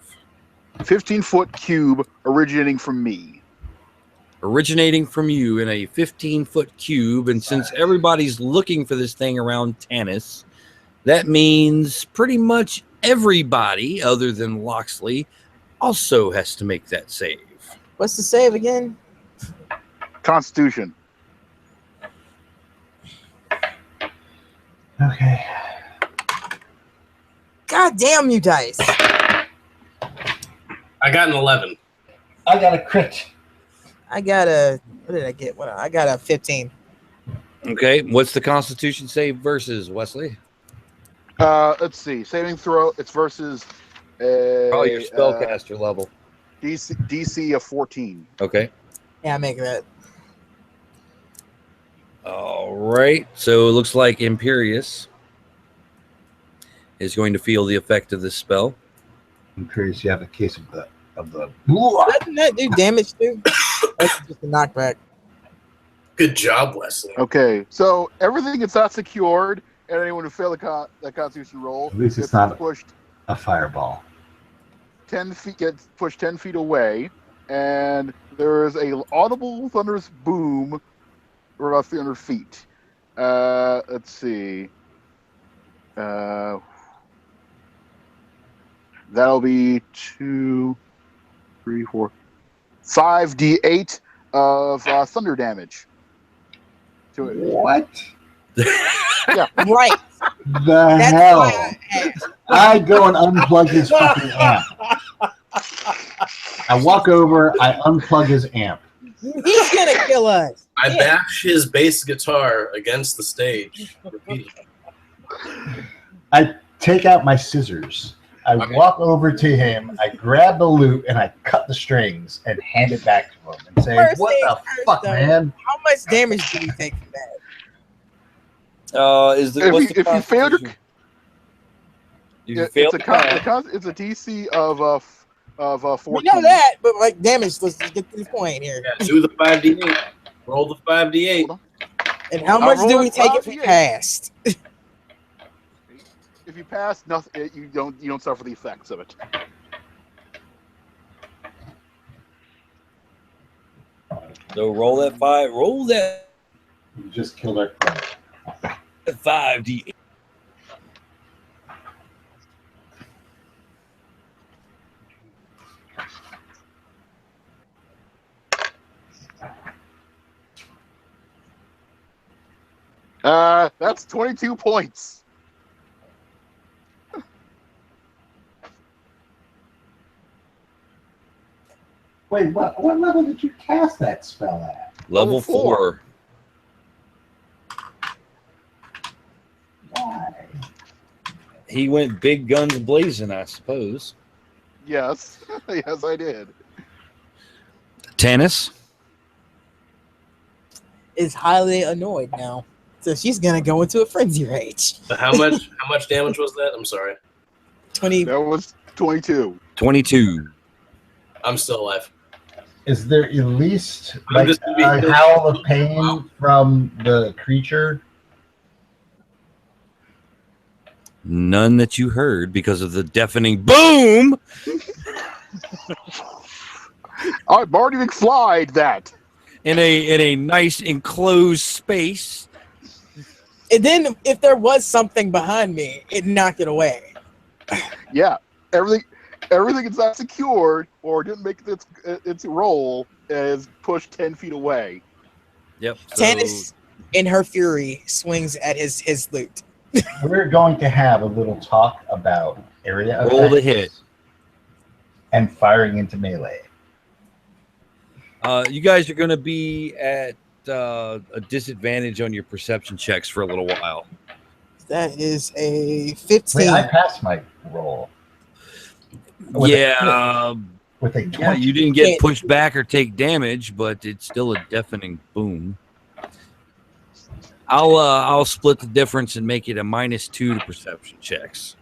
15-foot cube originating from me. Originating from you in a 15-foot cube, and since everybody's looking for this thing around Tanis, that means pretty much everybody other than Loxley also has to make that save. What's the save again? Constitution. Okay. God damn you dice. I got an 11. I got a crit. I got a. What did I get? I got a 15. Okay, what's the Constitution save versus, Wesley? Let's see. Saving throw. It's versus Probably your spellcaster level. DC of 14. Okay. Yeah, I make that. All right. So it looks like Imperious is going to feel the effect of this spell. I'm curious. You have a case of the. Doesn't that do damage too? That's just a knockback. Good job, Wesley. Okay, so everything is not secured, and anyone who failed the Constitution roll At least it's gets not pushed a fireball. 10 feet. Gets pushed 10 feet away, and there is a audible thunderous boom. We're about 300 feet. Let's see. That'll be 2, 3, 4, 5d8 of thunder damage. To it. What Yeah. Right. the That's hell? why I asked. I go and unplug his fucking amp. I walk over. I unplug his amp. He's gonna kill us. I Yeah. bash his bass guitar against the stage. repeatedly. I take out my scissors. I Okay. walk over to him. I grab the loot and I cut the strings and hand it back to him and say, First "What things the first, fuck, though. man?" How much damage do we take from that? If If you fail to, fail it's a DC of 14. We know that, but like damage. Let's just get to the point here. Yeah, do the 5d8. Roll the 5d8. Hold on. And how I'll much do roll we it take if we 5d8. passed? If you pass, nothing. You don't suffer the effects of it. So roll that 5. Roll that You just killed our friend. 5d8. That's 22 points. Wait, what level did you cast that spell at? Level Level 4. 4. Why? He went big guns blazing, I suppose. Yes. Yes, I did. Tannis? Is highly annoyed now. So she's gonna go into a frenzy rage. How much damage was that? I'm sorry. 20. That was 22. 22. I'm still alive. Is there at least I'm like just gonna be- a howl of pain from the creature? None that you heard because of the deafening boom. Marty McFly that. In a nice enclosed space. And then if there was something behind me, it knocked it away. Yeah. Everything is not secured or didn't make its roll is pushed 10 feet away. Yep. Tannis, in her fury, swings at his loot. We're going to have a little talk about area Roll the effects hit. and firing into melee. You guys are going to be at a disadvantage on your perception checks for a little while. That is a 15. Wait, I passed my roll. With with a 20. Yeah, you didn't get pushed back or take damage, but it's still a deafening boom. I'll split the difference and make it a -2 to perception checks.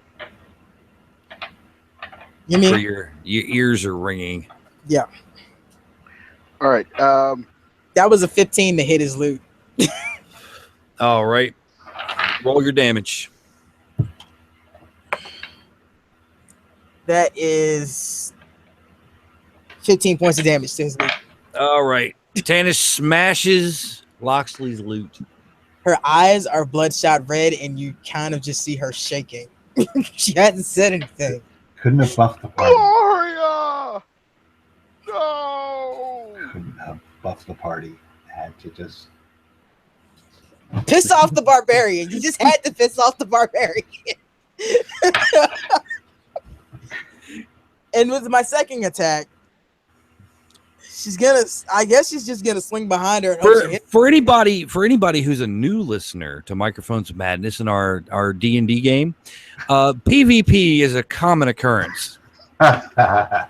You For mean? your ears are ringing. Yeah. All right. That was a 15 to hit his loot. All right. Roll your damage. That is 15 points of damage to his loot. All right. Tannis smashes Loxley's loot. Her eyes are bloodshot red, and you kind of just see her shaking. She hasn't said anything. Couldn't have buffed the party. Gloria! No! Couldn't have buffed the party. Had to just. Piss off the barbarian. You just had to piss off the barbarian. And with my second attack, I guess she's just gonna swing behind her and hope she hits. For anybody who's a new listener to Microphones of Madness in our D&D game, PvP is a common occurrence. I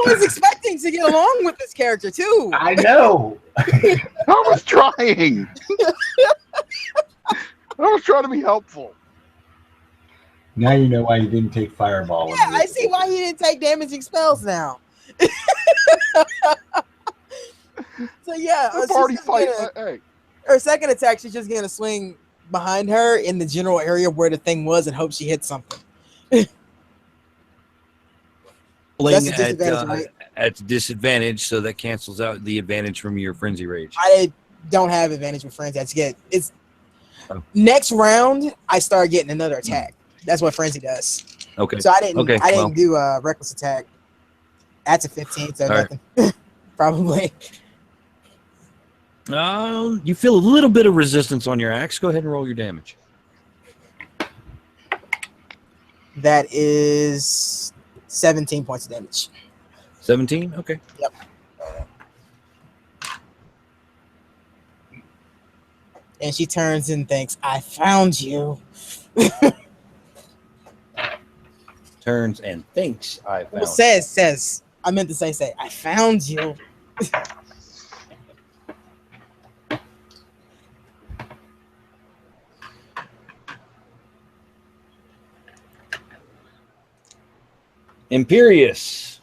was expecting to get along with this character too. I know. I was trying. I was trying to be helpful. Now you know why you didn't take fireball. Yeah, I see why he didn't take damaging spells now. So yeah, The party fight. Hey, her second attack, she's just gonna swing behind her in the general area where the thing was and hope she hits something. That's a disadvantage, right? At disadvantage, so that cancels out the advantage from your frenzy rage. I don't have advantage with frenzy. It's next round I start getting another attack. That's what frenzy does. Okay. So I didn't well. do a reckless attack. That's a 15, so All right. nothing. Probably. You feel a little bit of resistance on your axe. Go ahead and roll your damage. That is 17 points of damage. 17? Okay. Yep. And she turns and thinks, I found you. Turns and thinks I found. Well, says. I meant to say, I found you. Imperious.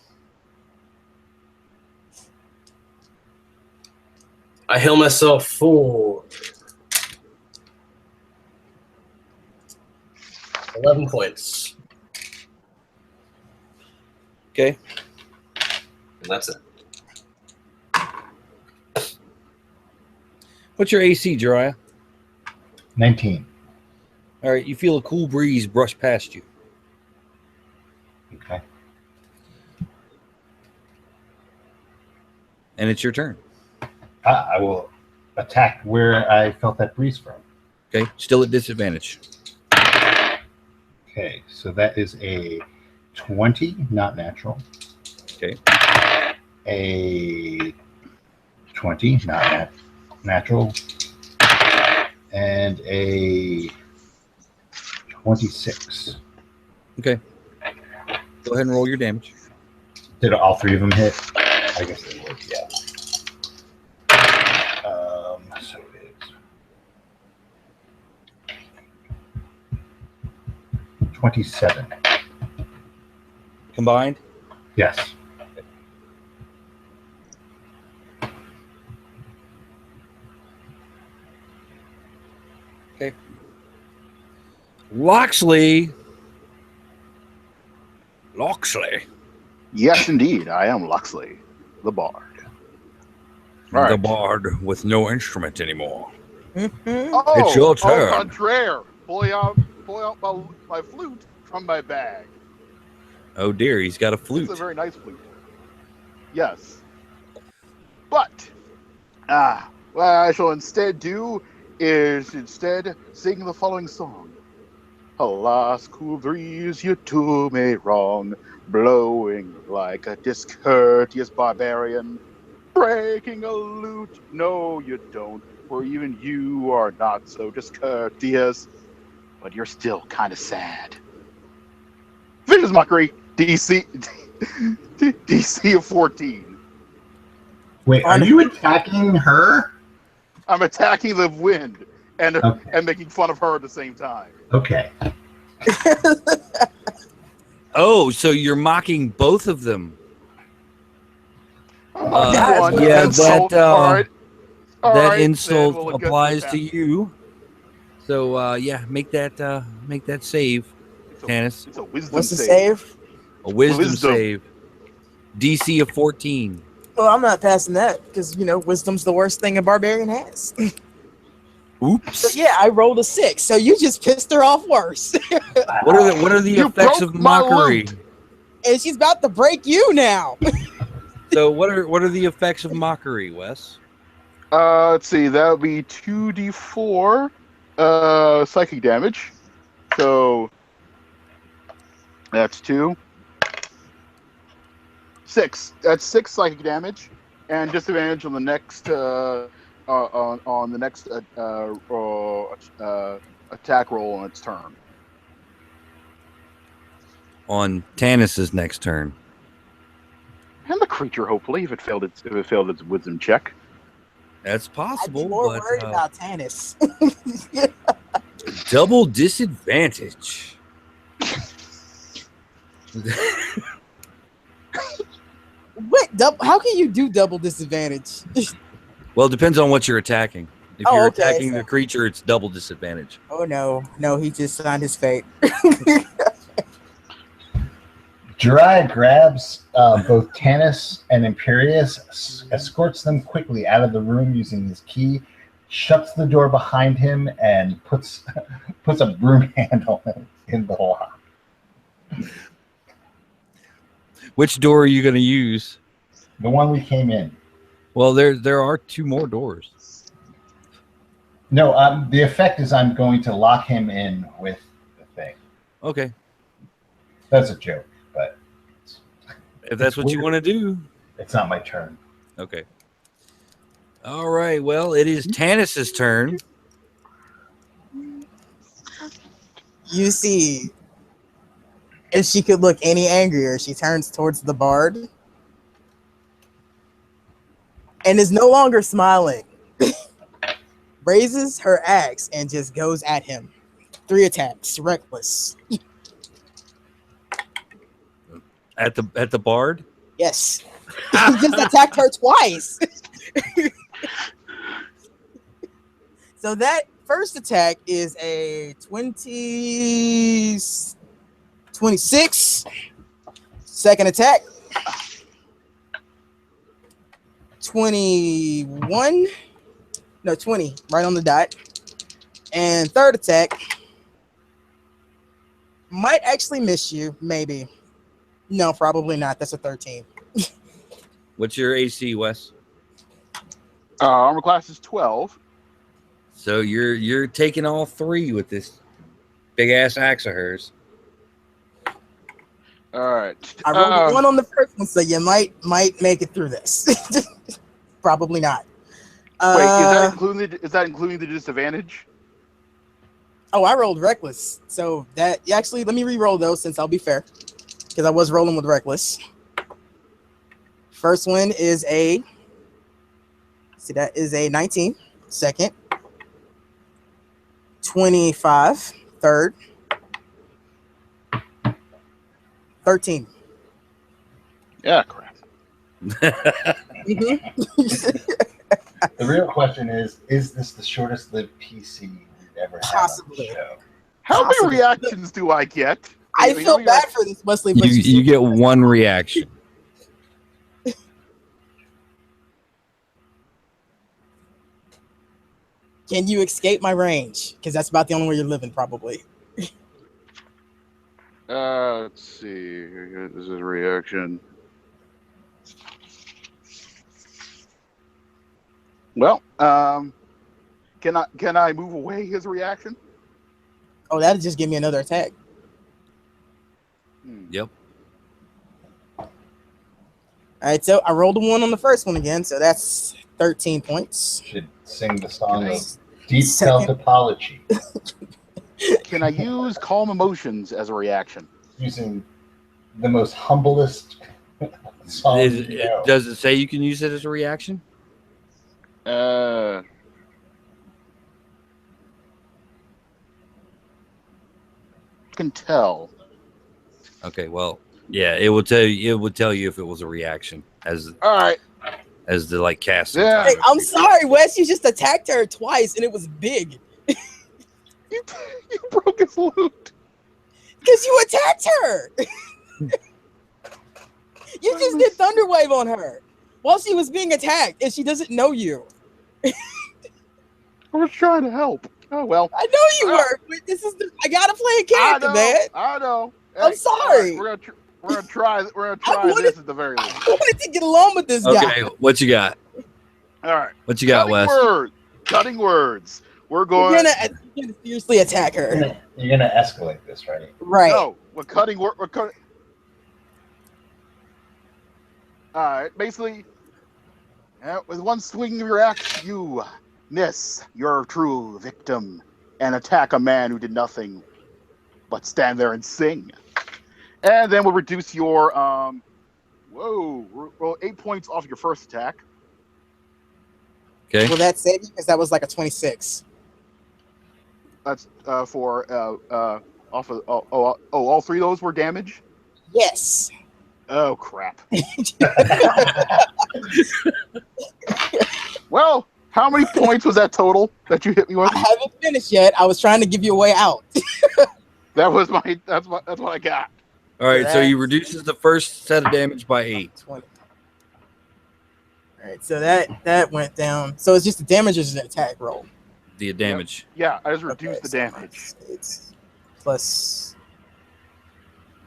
I heal myself for 11 points. Okay. And that's it. What's your AC, Jiraiya? 19. All right. You feel a cool breeze brush past you. Okay. And it's your turn. I will attack where I felt that breeze from. Okay. Still at disadvantage. Okay, so that is a 20, not natural. Okay. a 20, not natural, and a 26. Okay. Go ahead and roll your damage. Did all three of them hit? I guess they would, yeah. So it's 27. Combined? Yes. Okay. Loxley. Yes, indeed. I am Luxley, the bard. All The right. bard with no instrument anymore. Mhm. It's your turn. Au contraire. Pulling out my flute from my bag. Oh dear, he's got a It's flute. a very nice flute. Yes. But, what I shall instead do is sing the following song. Alas, cool breeze, you do me wrong, blowing like a discourteous barbarian, breaking a lute. No, you don't, for even you are not so discourteous, but you're still kind of sad. Vicious Mockery, DC of 14. Wait, are you attacking her? I'm attacking the wind and Okay. making fun of her at the same time. Okay. Oh, so you're mocking both of them. Yeah, that All that right, insult then we'll get applies this to you. So yeah, make that save, Tannis. It's a wisdom What's the save. save? A wisdom Wisdom. save. DC of 14. Well, I'm not passing that because wisdom's the worst thing a barbarian has. Oops. So yeah, I rolled a 6. So you just pissed her off worse, What are the You effects broke of my mockery? lute. and she's about to break you now. So what are the effects of mockery, Wes? Let's see. That would be 2d4 psychic damage. So that's 2. 6. That's 6 psychic damage, and disadvantage on the next on the next attack roll on its turn. On Tannis's next turn. And the creature, hopefully, if it failed its wisdom check. That's I'd possible, be more but worried about Tannis. double disadvantage. What? How can you do double disadvantage? Well, it depends on what you're attacking. If Oh, you're okay, attacking so- the creature, it's double disadvantage. Oh no, he just signed his fate. Jiraiya grabs both Tannis and Imperius, escorts them quickly out of the room using his key, shuts the door behind him, and puts a broom handle in the lock. Which door are you going to use? The one we came in. Well, there are 2 more doors. No, the effect is I'm going to lock him in with the thing. Okay. That's a joke, but If that's what you want to do. it's not my turn. Okay. All right. Well, it is Tannis's turn. You see, if she could look any angrier, she turns towards the bard and is no longer smiling. Raises her axe and just goes at him. 3 attacks, reckless. At the bard? Yes. He just attacked her twice. So that first attack is a 26. Second attack, 21. No, 20, right on the dot. And third attack might actually miss you, maybe. No, probably not. That's a 13. What's your AC, Wes? Armor class is 12. So you're taking all 3 with this big ass axe of hers. All right. I rolled a 1 on the first one, so you might make it through this. Probably not. Wait, is that including the disadvantage? Oh, I rolled reckless. So that actually, let me re-roll those since I'll be fair, because I was rolling with reckless. First one is that is a 19. Second, 25. Third, 13. Yeah, crap. Mhm. The real question is this the shortest lived PC we've ever had Possibly. on the show? How Possibly. many reactions do I get? I feel bad for this, Wesley, but You get one reaction. Can you escape my range? Because that's about the only way you're living, probably. Let's see. This is a reaction. Well, can I move away his reaction? Oh, that'll just give me another attack. Yep. All right, so I rolled a 1 on the first one again, so that's 13 points. Should sing the song of Nice. deep Second. self-apology Can I use calm emotions as a reaction? using the most humblest song you know. Does it say you can use it as a reaction? Can tell. Okay, well, yeah, it would tell you. It would tell you if it was a reaction as All right. the like cast. Yeah. Hey, I'm sorry, Wes. You just attacked her twice, and it was big. You broke his loot. Because you attacked her. You just did Thunderwave on her while she was being attacked, and she doesn't know you. I was trying to help. Oh well. I know you were. But I gotta play a character, man. I know. I'm sorry. All right, we're gonna try wanted- this at the very least. I wanted to get along with this Okay, guy. what you got? All right. What you got, Wes? Cutting words. We're You're going. gonna fiercely attack her. You're gonna escalate this, right? Right. No, we're cutting. We're cutting. All right. Basically, with one swing of your axe, you miss your true victim and attack a man who did nothing but stand there and sing. And then we'll reduce your roll 8 points off your first attack. Okay. Will that save you? Because that was like a 26. That's for off of all three of those were damage. Yes. Oh crap. Well, how many points was that total that you hit me with? I haven't finished yet. I was trying to give you a way out. That's what I got. All right, so you reduces the first set of damage by 8. 20. All right, so that went down. So it's just the damage is an attack roll. The damage. Yeah, I just reduced the so damage. It's plus.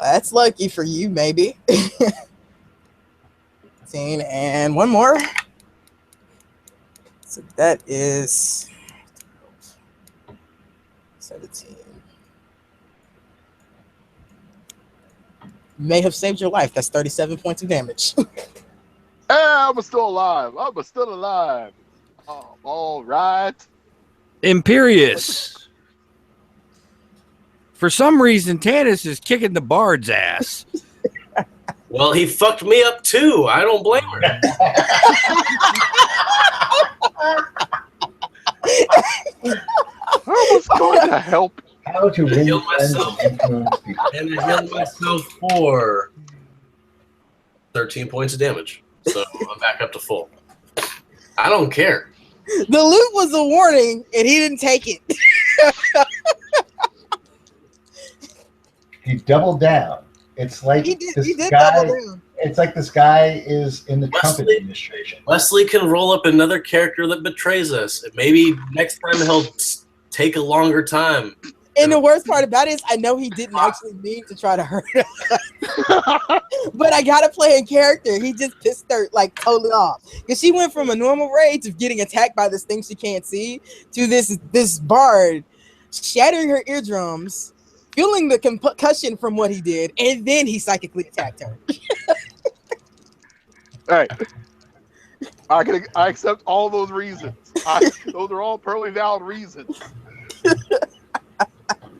That's lucky for you, maybe. 15 and one more. So that is 17. May have saved your life. That's 37 points of damage. I'm still alive. Oh, all right. Imperious. For some reason, Tannis is kicking the bard's ass. Well, he fucked me up too. I don't blame her. I was going to help. How to win Heal friends myself. and influence people. And I healed myself for 13 points of damage. So I'm back up to full. I don't care. The loot was a warning, and he didn't take it. He doubled down. It's like He did this double guy. down. It's like this guy is in the Trump Wesley- administration. Wesley can roll up another character that betrays us. And maybe next time he'll take a longer time. And the worst part about it is I know he didn't actually mean to try to hurt us. But I gotta play in character. He just pissed her like totally off. Because she went from a normal rage of getting attacked by this thing she can't see to this bard shattering her eardrums feeling the concussion from what he did, and then he psychically attacked her. All right. I accept all those reasons. Those are all perfectly valid reasons.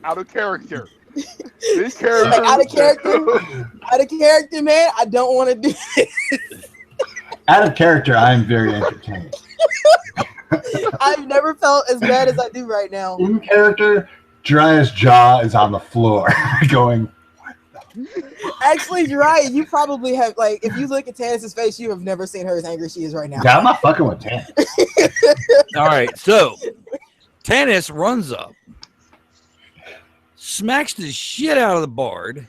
Out of character. This character. Like, out of character, man. I don't want to do this. Out of character, I'm very entertained. I've never felt as bad as I do right now. In character, Jiraiya's jaw is on the floor, going, what the? Actually, Jiraiya, you probably have, like, if you look at Tannis' face, you have never seen her as angry as she is right now. Yeah, I'm not fucking with Tannis. All right, so Tannis runs up, smacks the shit out of the bard.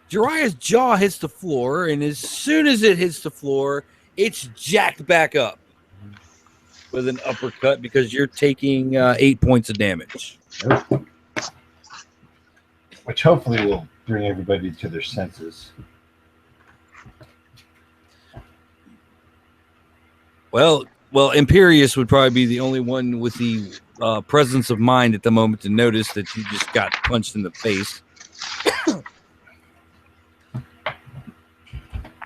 Jiraiya's jaw hits the floor, and as soon as it hits the floor, it's jacked back up with an uppercut because you're taking 8 points of damage. Which hopefully will bring everybody to their senses. Well, Imperius would probably be the only one with the presence of mind at the moment to notice that you just got punched in the face.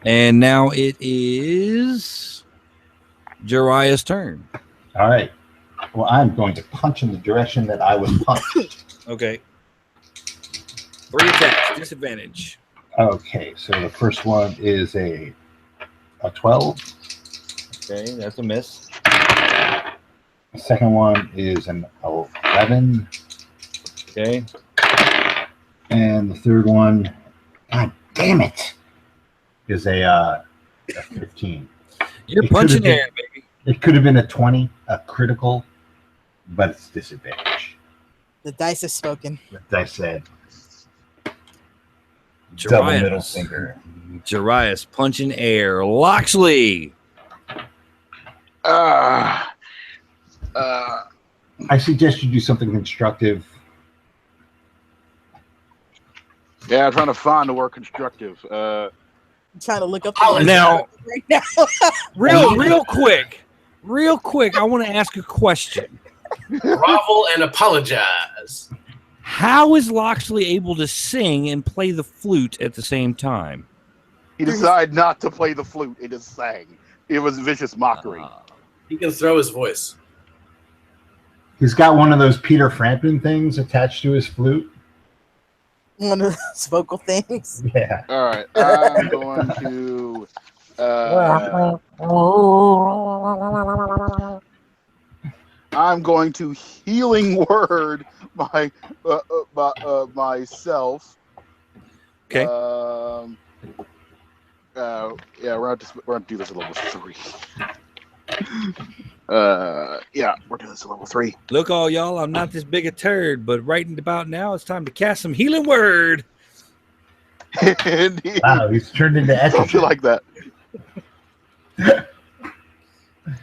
And now it is Jiraiya's turn. All right. Well, I'm going to punch in the direction that I was punched. Okay. 3 attacks, disadvantage. Okay, so the first one is a 12. Okay, that's a miss. The second one is an 11. Okay. And the third one, God damn it, is a 15. You're It punching could've been- air, baby. It could have been a 20, a critical, but it's disadvantage. The dice have spoken. Like I said, double middle Jiraiya's. finger. Jiraiya's punching air. Loxley. I suggest you do something constructive. Yeah, I'm trying to find the word constructive. I'm trying to look up Now, right now. real quick, I want to ask a question. Grovel and apologize. How is Loxley able to sing and play the flute at the same time? He decided not to play the flute. It just sang. It was vicious mockery. He can throw his voice. He's got one of those Peter Frampton things attached to his flute. One of those vocal things. Yeah. All right, I'm going to. I'm going to healing word myself. Okay. Yeah, we're gonna do this at level 3. Yeah, we're doing this at level 3. Look, all y'all, I'm not this big a turd, but right about now, it's time to cast some healing word. Wow, he's turned into Something Etrigan. like that.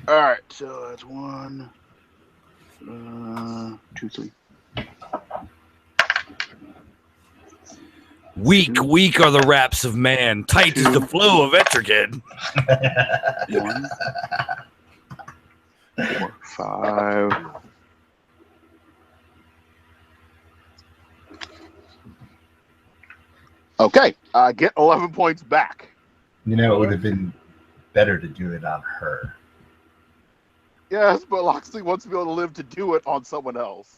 All right, so that's 1, 2, 3. Weak are the raps of man. Tight is the flow of Etrigan. 1, 4, 5. Okay, I get 11 points back. You know, it would have been better to do it on her. Yes, but Loxley wants to be able to live to do it on someone else.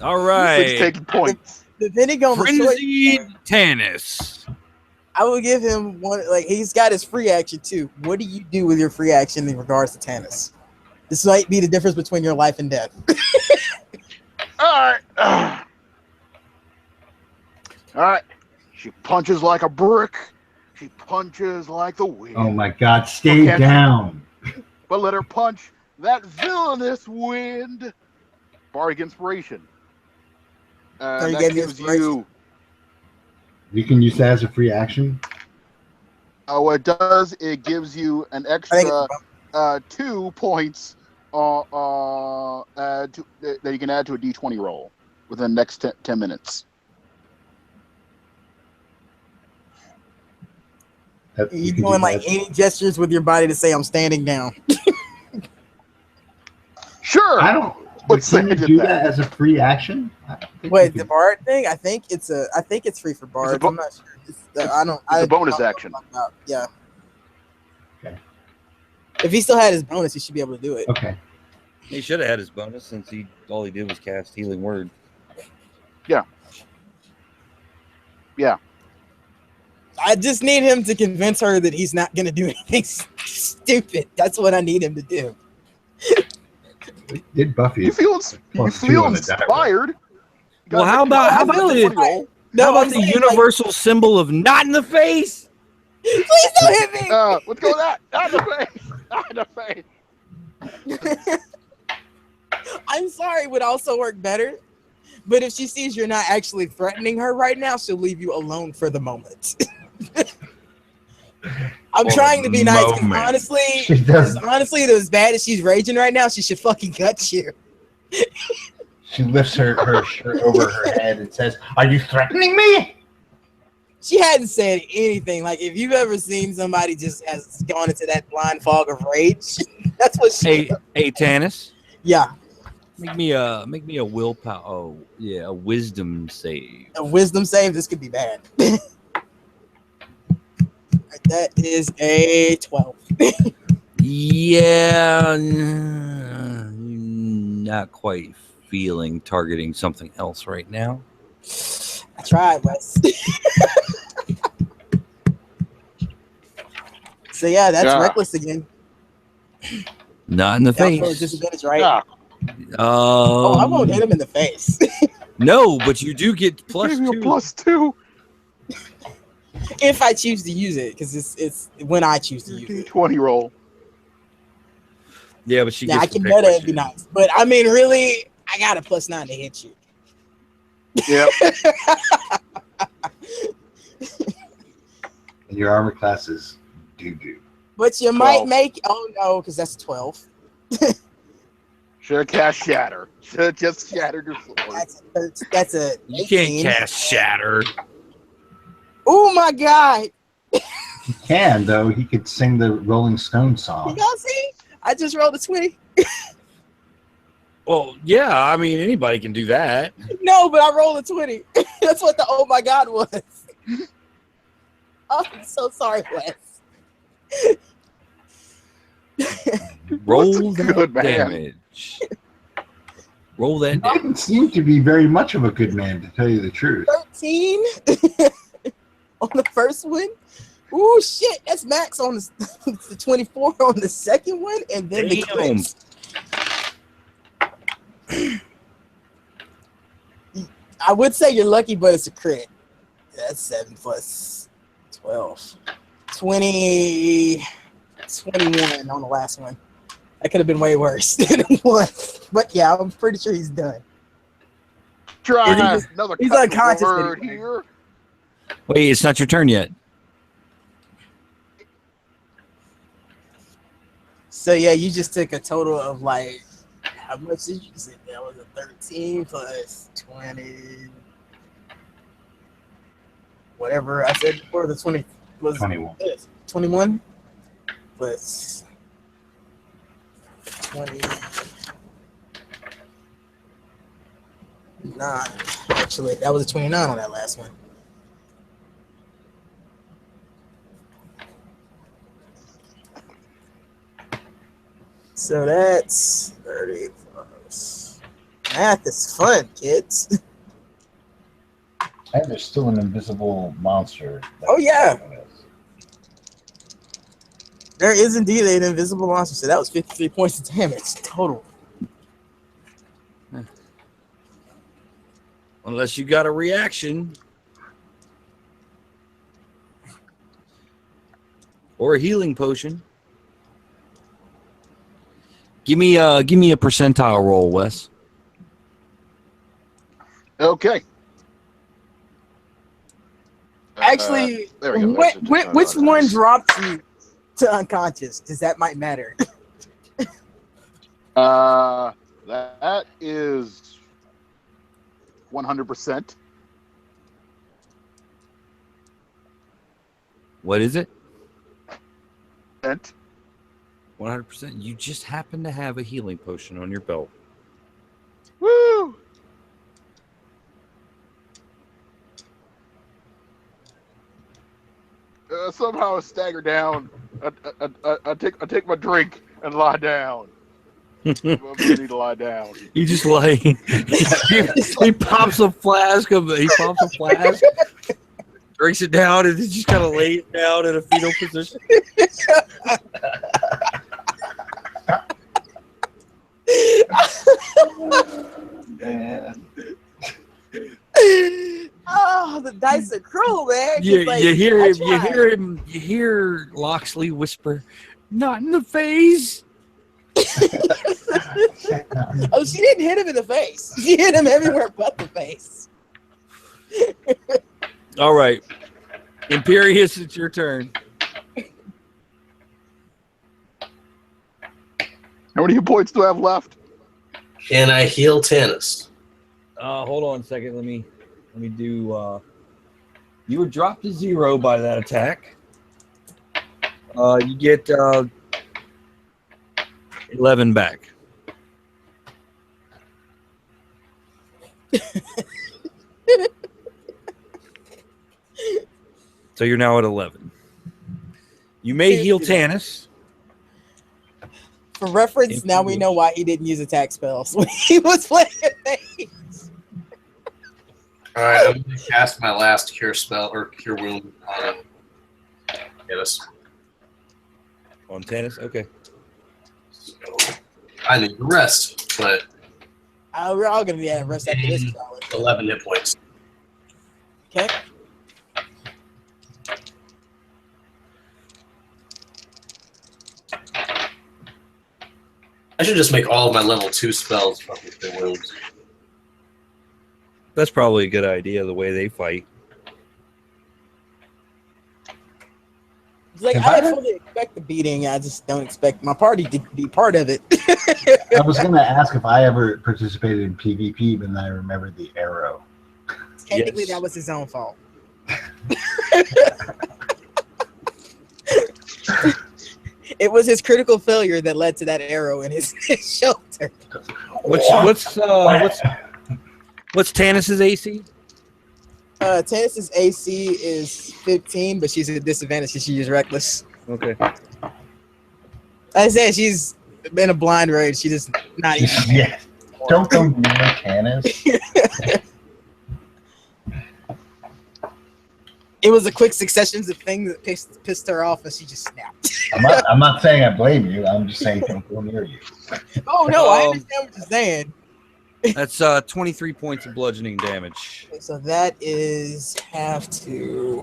All He's right. taking points. Depending on the Frenzied choice, Tannis. I will give him one. Like, he's got his free action too. What do you do with your free action in regards to Tannis? This might be the difference between your life and death. All right. All right. She punches like a brick. She punches like the wind. Oh my God, stay Okay. down. But let her punch that villainous wind. Bardic Inspiration. Oh, you That gave me gives inspiration? you. You can use that as a free action. What it does, it gives you an I think extra 2 points that you can add to a d20 roll within the next 10 minutes. That, You can doing do like that. any gestures with your body to say I'm standing down. Sure. I don't. What's can you that? do that as a free action? I don't think Wait, you the can. bard thing? I think it's free for bards. bo- I'm not sure. I don't. It's I a bonus don't know action. about- yeah. Okay. If he still had his bonus, he should be able to do it. Okay. He should have had his bonus since all he did was cast Healing Word. Yeah. I just need him to convince her that he's not going to do anything stupid. That's what I need him to do. Did Buffy? You feel Plus 2 on the die roll. inspired. Well, how about how the I'm saying, universal symbol of not in the face? Like, please don't hit me. Let's go with that. Not in the face. Not in the face. I'm sorry would also work better. But if she sees you're not actually threatening her right now, she'll leave you alone for the moment. I'm trying to be nice. 'Cause honestly, as bad as she's raging right now, she should fucking gut you. She lifts her shirt over her head and says, "Are you threatening me?" She hadn't said anything. Like, if you've ever seen somebody just has gone into that blind fog of rage, that's what she. Hey, Tanis. Yeah, Make me a willpower. Oh, yeah, a wisdom save. a wisdom save. This could be bad. That is a 12. Yeah, not quite feeling targeting something else right now. I tried, Wes. So yeah, that's reckless again. Not in the Down face. for disadvantage, right? Yeah. Oh, I won't hit him in the face. No, but you do get plus Give me a 2. +2. If I choose to use it, because it's when I choose to use it. D20 roll. Yeah, but she Yeah, gets I to can pick bet what it'd be she- nice. But I mean, really, I got a +9 to hit you. Yep. And your armor class is doo-doo. But you 12. might make. Oh no, because that's 12. Should have cast Shatter. Should have just shattered your sword. That's a. You 18. can't cast Shatter. Oh my god! He can, though. He could sing the Rolling Stone song. Y'all see? I just rolled a 20. Well, yeah, I mean, anybody can do that. No, but I rolled a 20. That's what the oh my god was. Oh, I'm so sorry, Wes. Roll What's a that good man? damage. Roll that He damage. didn't seem to be very much of a good man, to tell you the truth. 13 on the first one. Ooh, shit. That's max on the 24 on the second one. And then the Damn. crits. I would say you're lucky, but it's a crit. That's 7 plus 12. 21 on the last one. That could have been way worse than it was. But yeah, I'm pretty sure he's done. Try He's- another he's cut unconscious word anyway. here. Wait, it's not your turn yet. So yeah, you just took a total of like, how much did you say? That was a 13 plus 20. Whatever I said before, the 20 was 21. 21 plus 29. Actually, that was a 29 on that last one. So that's 30 plus. Math is fun, kids. And there's still an invisible monster. Oh, yeah. There is indeed an invisible monster. So that was 53 points of damage total. Unless you got a reaction. Or a healing potion. Give me a percentile roll, Wes. Okay. Actually, there we go. which one dropped you to unconscious? Because that might matter. That is 100%. What is it? 100%. 100%. You just happen to have a healing potion on your belt. somehow stagger down. I take my drink and lie down. I need to lie down. You just lay. He pops a flask drinks it down, and then just kind of lays down in a fetal position. Man. Oh, the dice are cruel, man. You Like, you hear Loxley whisper, "Not in the face." Oh, she didn't hit him in the face. She hit him everywhere but the face. All right, Imperius, it's your turn. How many points do I have left? Can I heal Tannis? Hold on a second. Let me do. You were dropped to 0 by that attack. You get 11 back. So you're now at 11. You may heal Tannis. For reference, now we know why he didn't use attack spells when he was playing things. All right, I'm going to cast my last cure spell or cure wound on Tannis. On Tannis? Okay. So, I need to rest, but We're all going to be at rest after this challenge. 11 hit points. Okay. I should just make all of my level 2 spells fucking cure wounds. That's probably a good idea, the way they fight. It's like, I fully expect the beating. I just don't expect my party to be part of it. I was going to ask if I ever participated in PvP, but then I remembered the arrow. Technically, Yes. that was his own fault. It was his critical failure that led to that arrow in his shoulder. What's Tannis's AC? Tannis's AC is 15, but she's at a disadvantage because she used reckless. Okay. I said she's been a blind rage. She just not even. Yeah. Don't go near Tannis. It was a quick succession of things that pissed her off, and she just snapped. I'm not saying I blame you. I'm just saying don't go near you. Oh no, I understand what you're saying. That's 23 points of bludgeoning damage. Okay, so that is have to.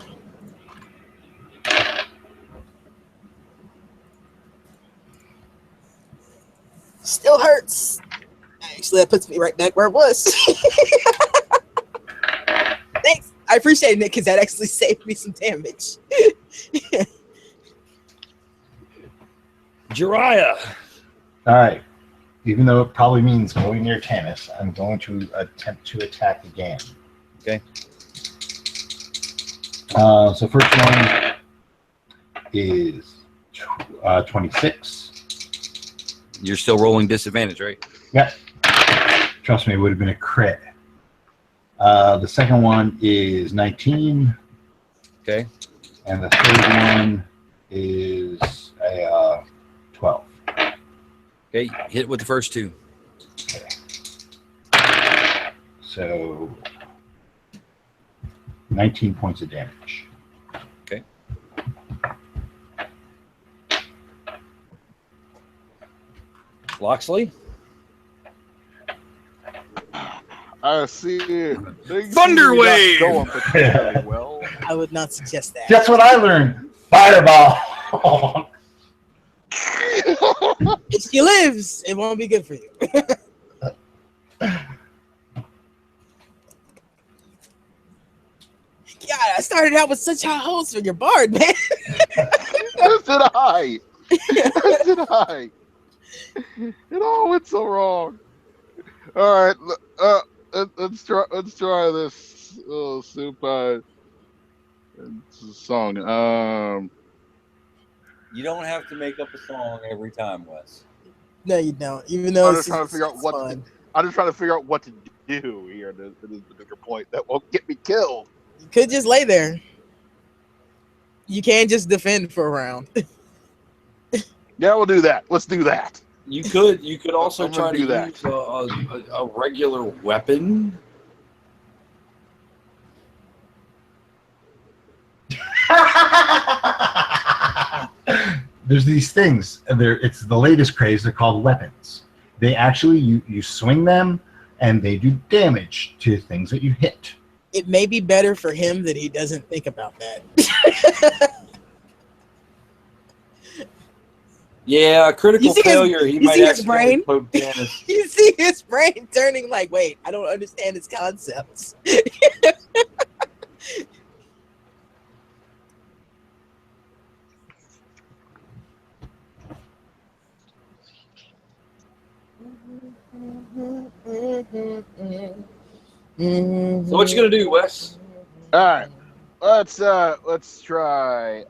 Still hurts. Actually, that puts me right back where it was. Thanks. I appreciate it, Nick, because that actually saved me some damage. Jiraiya. All right. Even though it probably means going near Tannis, I'm going to attempt to attack again. Okay. So first one is 26. You're still rolling disadvantage, right? Yep. Trust me, it would have been a crit. The second one is 19. Okay. And the third one is a 12. Okay, hit with the first two. Okay. So 19 points of damage. Okay. Loxley? I see it. Thunder wave! Going particularly well. I would not suggest that. That's what I learned. Fireball. If she lives, it won't be good for you. God, I started out with such high hopes for your bard, man. As did I. As did I. It all went so wrong. All right, let's try this super song. You don't have to make up a song every time, Wes. No, you don't. Even though I'm it's just trying to figure out what. I'm just trying to figure out what to do here. To this particular point that won't get me killed. You could just lay there. You can't just defend for a round. Yeah, we'll do that. Let's do that. You could also I'm gonna try to do that. use a regular weapon. There's these things. It's the latest craze. They're called weapons. They actually you swing them, and they do damage to things that you hit. It may be better for him that he doesn't think about that. Yeah, critical You see his- failure. He you might see his accidentally brain? poke Janice. You see his brain turning like, wait, I don't understand his concepts. So what you gonna do, Wes? All right. Let's try.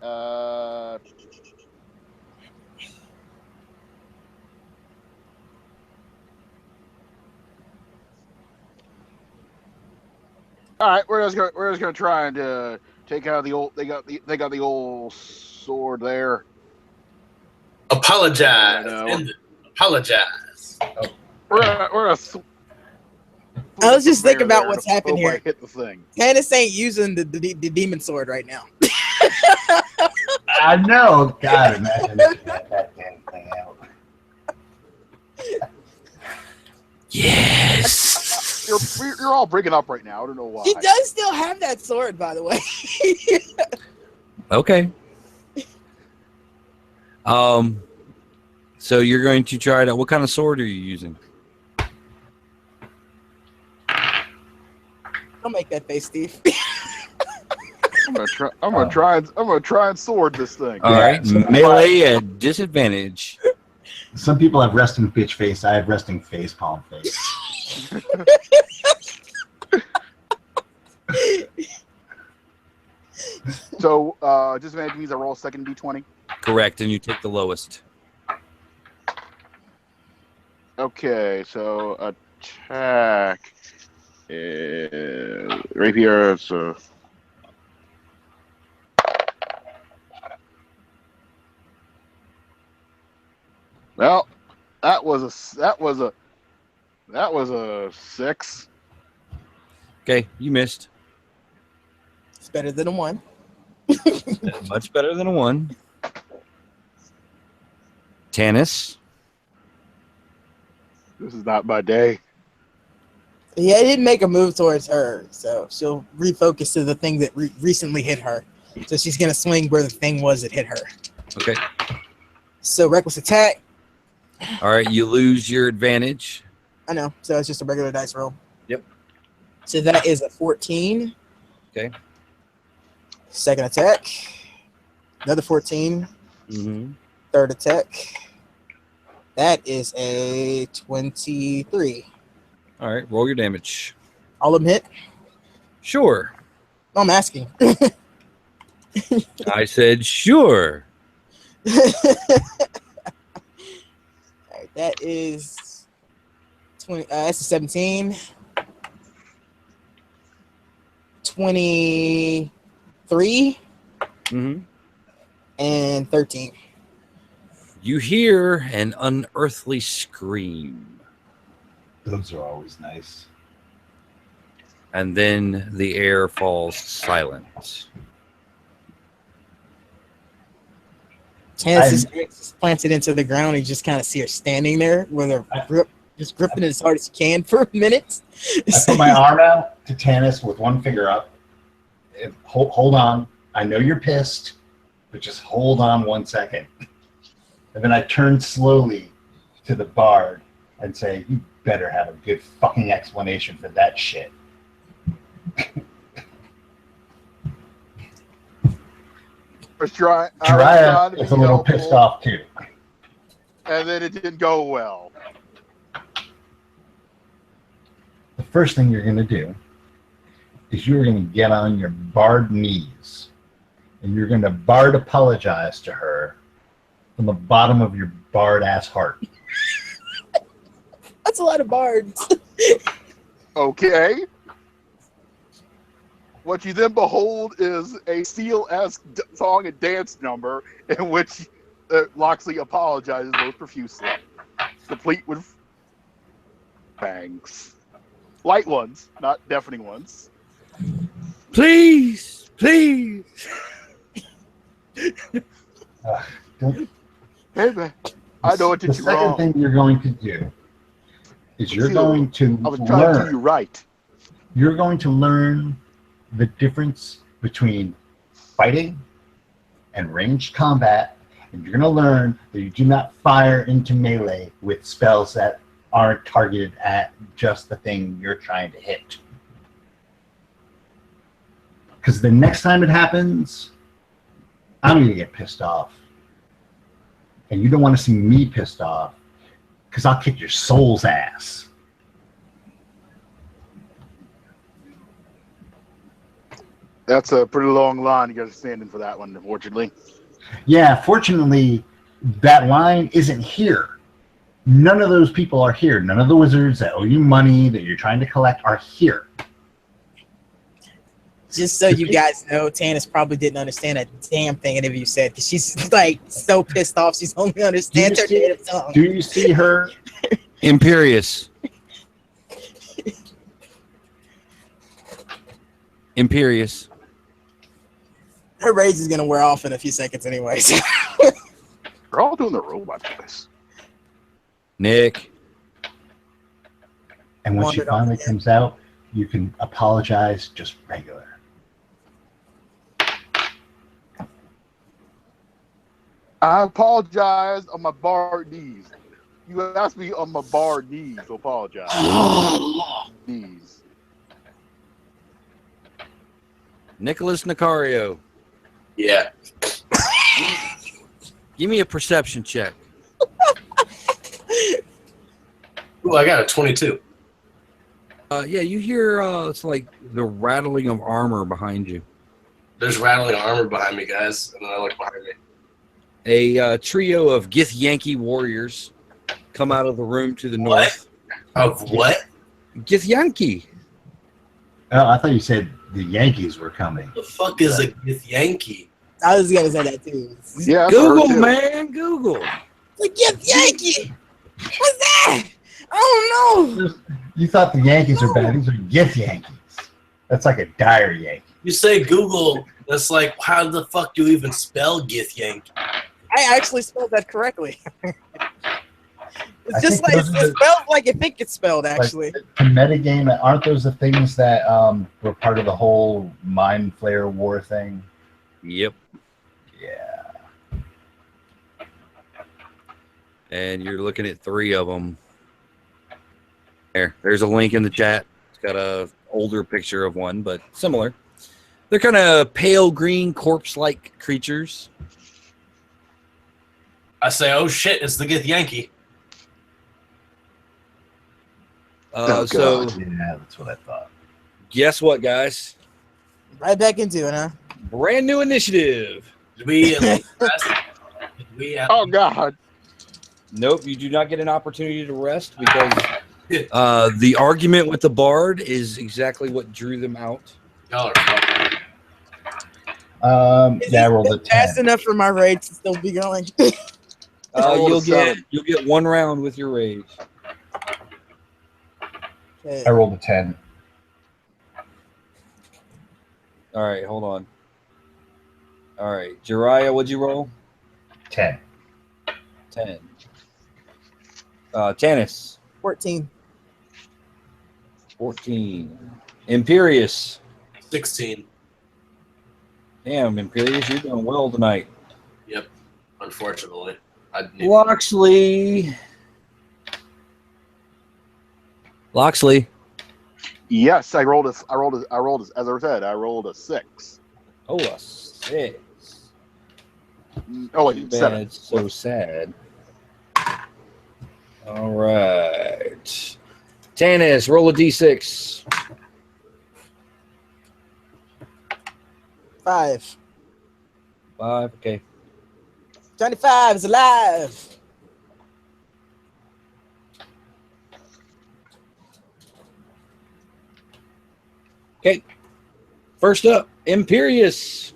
All right, we're just gonna try and take out the old. They got the old sword there. Apologize. And, Apologize. we're gonna I was just thinking about what's happened hope I here. hit the thing. Candace ain't using the demon sword right now. I know. God, imagine if you had that damn thing out. Yes. You're all breaking up right now. I don't know why. He does still have that sword, by the way. Okay. So you're going to try to. What kind of sword are you using? Don't make that face, Steve. I'm gonna try and sword this thing. All right, melee at disadvantage. Some people have resting bitch face. I have resting face palm face. So disadvantage means I roll a second d20. Correct, and you take the lowest. Okay, so attack. Rapier. So. Well, that was a 6. Okay, you missed. It's better than a 1. Much better than a 1. Tanis. This is not my day. Yeah, I didn't make a move towards her, so she'll refocus to the thing that recently hit her. So she's gonna swing where the thing was that hit her. Okay. So reckless attack. All right, you lose your advantage. I know. So it's just a regular dice roll. Yep. So that is a 14. Okay. Second attack. Another 14. Mm-hmm. Third attack. That is a 23. All right, roll your damage. All of them hit? Sure. I'm asking. I said sure. Alright, that is 20. That's a 17. 23 Mm-hmm. and 13. You hear an unearthly scream, Those are always nice. and then the air falls silent. Tannis just plants it into the ground. You just kind of see her standing there with her grip, just gripping it as hard as you can for a minute. I put my arm out to Tanis with one finger up. Hold on. I know you're pissed, but just hold on 1 second. And then I turn slowly to the bard and say, you better have a good fucking explanation for that shit. Jiraiya is a little pissed off too. And then it didn't go well. The first thing you're going to do is you're going to get on your bard knees and you're going to bard apologize to her from the bottom of your bard ass heart. That's a lot of bards. Okay. What you then behold is a Seal-esque song and dance number in which Loxley apologizes most profusely, complete with bangs. Light ones, not deafening ones. Please, please. Don't- Hey, man, I know what did the you second wrong. thing you're going to do is you're Seal, going to I was trying to do you learn. right. You're going to learn the difference between fighting and ranged combat, and you're going to learn that you do not fire into melee with spells that aren't targeted at just the thing you're trying to hit. Because the next time it happens, I'm going to get pissed off. And you don't want to see me pissed off, because I'll kick your soul's ass. That's a pretty long line you got to stand in for that one, unfortunately. Yeah, fortunately, that line isn't here. None of those people are here. None of the wizards that owe you money that you're trying to collect are here. Just so you guys know, Tannis probably didn't understand a damn thing any of you said because she's like so pissed off. She's only understands her native tongue. Do you see her? Imperious. Imperious. Her rage is gonna wear off in a few seconds, anyways. We're all doing the robot voice. Nick. And when she Wandered off finally again. comes out, you can apologize just regular. I apologize on my bar knees. You asked me on my bar knees to apologize. Knees. Nicholas Nicario. Yeah. Give me a perception check. Ooh, I got a 22. Yeah, you hear it's like the rattling of armor behind you. There's rattling armor behind me, guys, and then I look behind me. A trio of Githyanki warriors come out of the room to the north. Of what? Githyanki. Oh, I thought you said the Yankees were coming. The fuck is a Githyanki? I was gonna say that too. Yeah, that's her Google, too. man, Google. Like, yes, Yankee. What's that? I don't know. You thought the Yankees are bad. These are Gith Yankees. That's like a dire Yankee. You say Google, that's like, how the fuck do you even spell Githyanki? I actually spelled that correctly. I It's just think like those it's are the- spelled like I think it's spelled. Actually, Like, to metagame, aren't those the things that were part of the whole Mind Flayer War thing? Yep. Yeah. And you're looking at three of them. There's a link in the chat. It's got a older picture of one, but similar. They're kind of pale green, corpse-like creatures. I say, oh shit, it's the Githyanki. Oh, So God. Yeah, that's what I thought. guess what, guys? right back into it, huh? Brand new initiative. Did we at least rest? Did we at Oh, God. Nope, you do not get an opportunity to rest because the argument with the bard is exactly what drew them out. y'all are fucking. Yeah, I rolled a Fast 10. enough for my rage to still be going. You'll get 7. 1 round with your rage. Okay. I rolled a 10. All right, hold on. All right, Jiraiya, what'd you roll? 10. 10. Tannis, 14. 14. Imperious. 16. Damn, Imperious, you're doing well tonight. Yep. Unfortunately. Loxley. Yes, I rolled as I said, I rolled a 6. Oh, a 6. Oh, Too wait, bad, 7. it's so sad. All right. Tannis, roll a d6. 5. 5, okay. 25 is alive. Okay. First up, Imperious.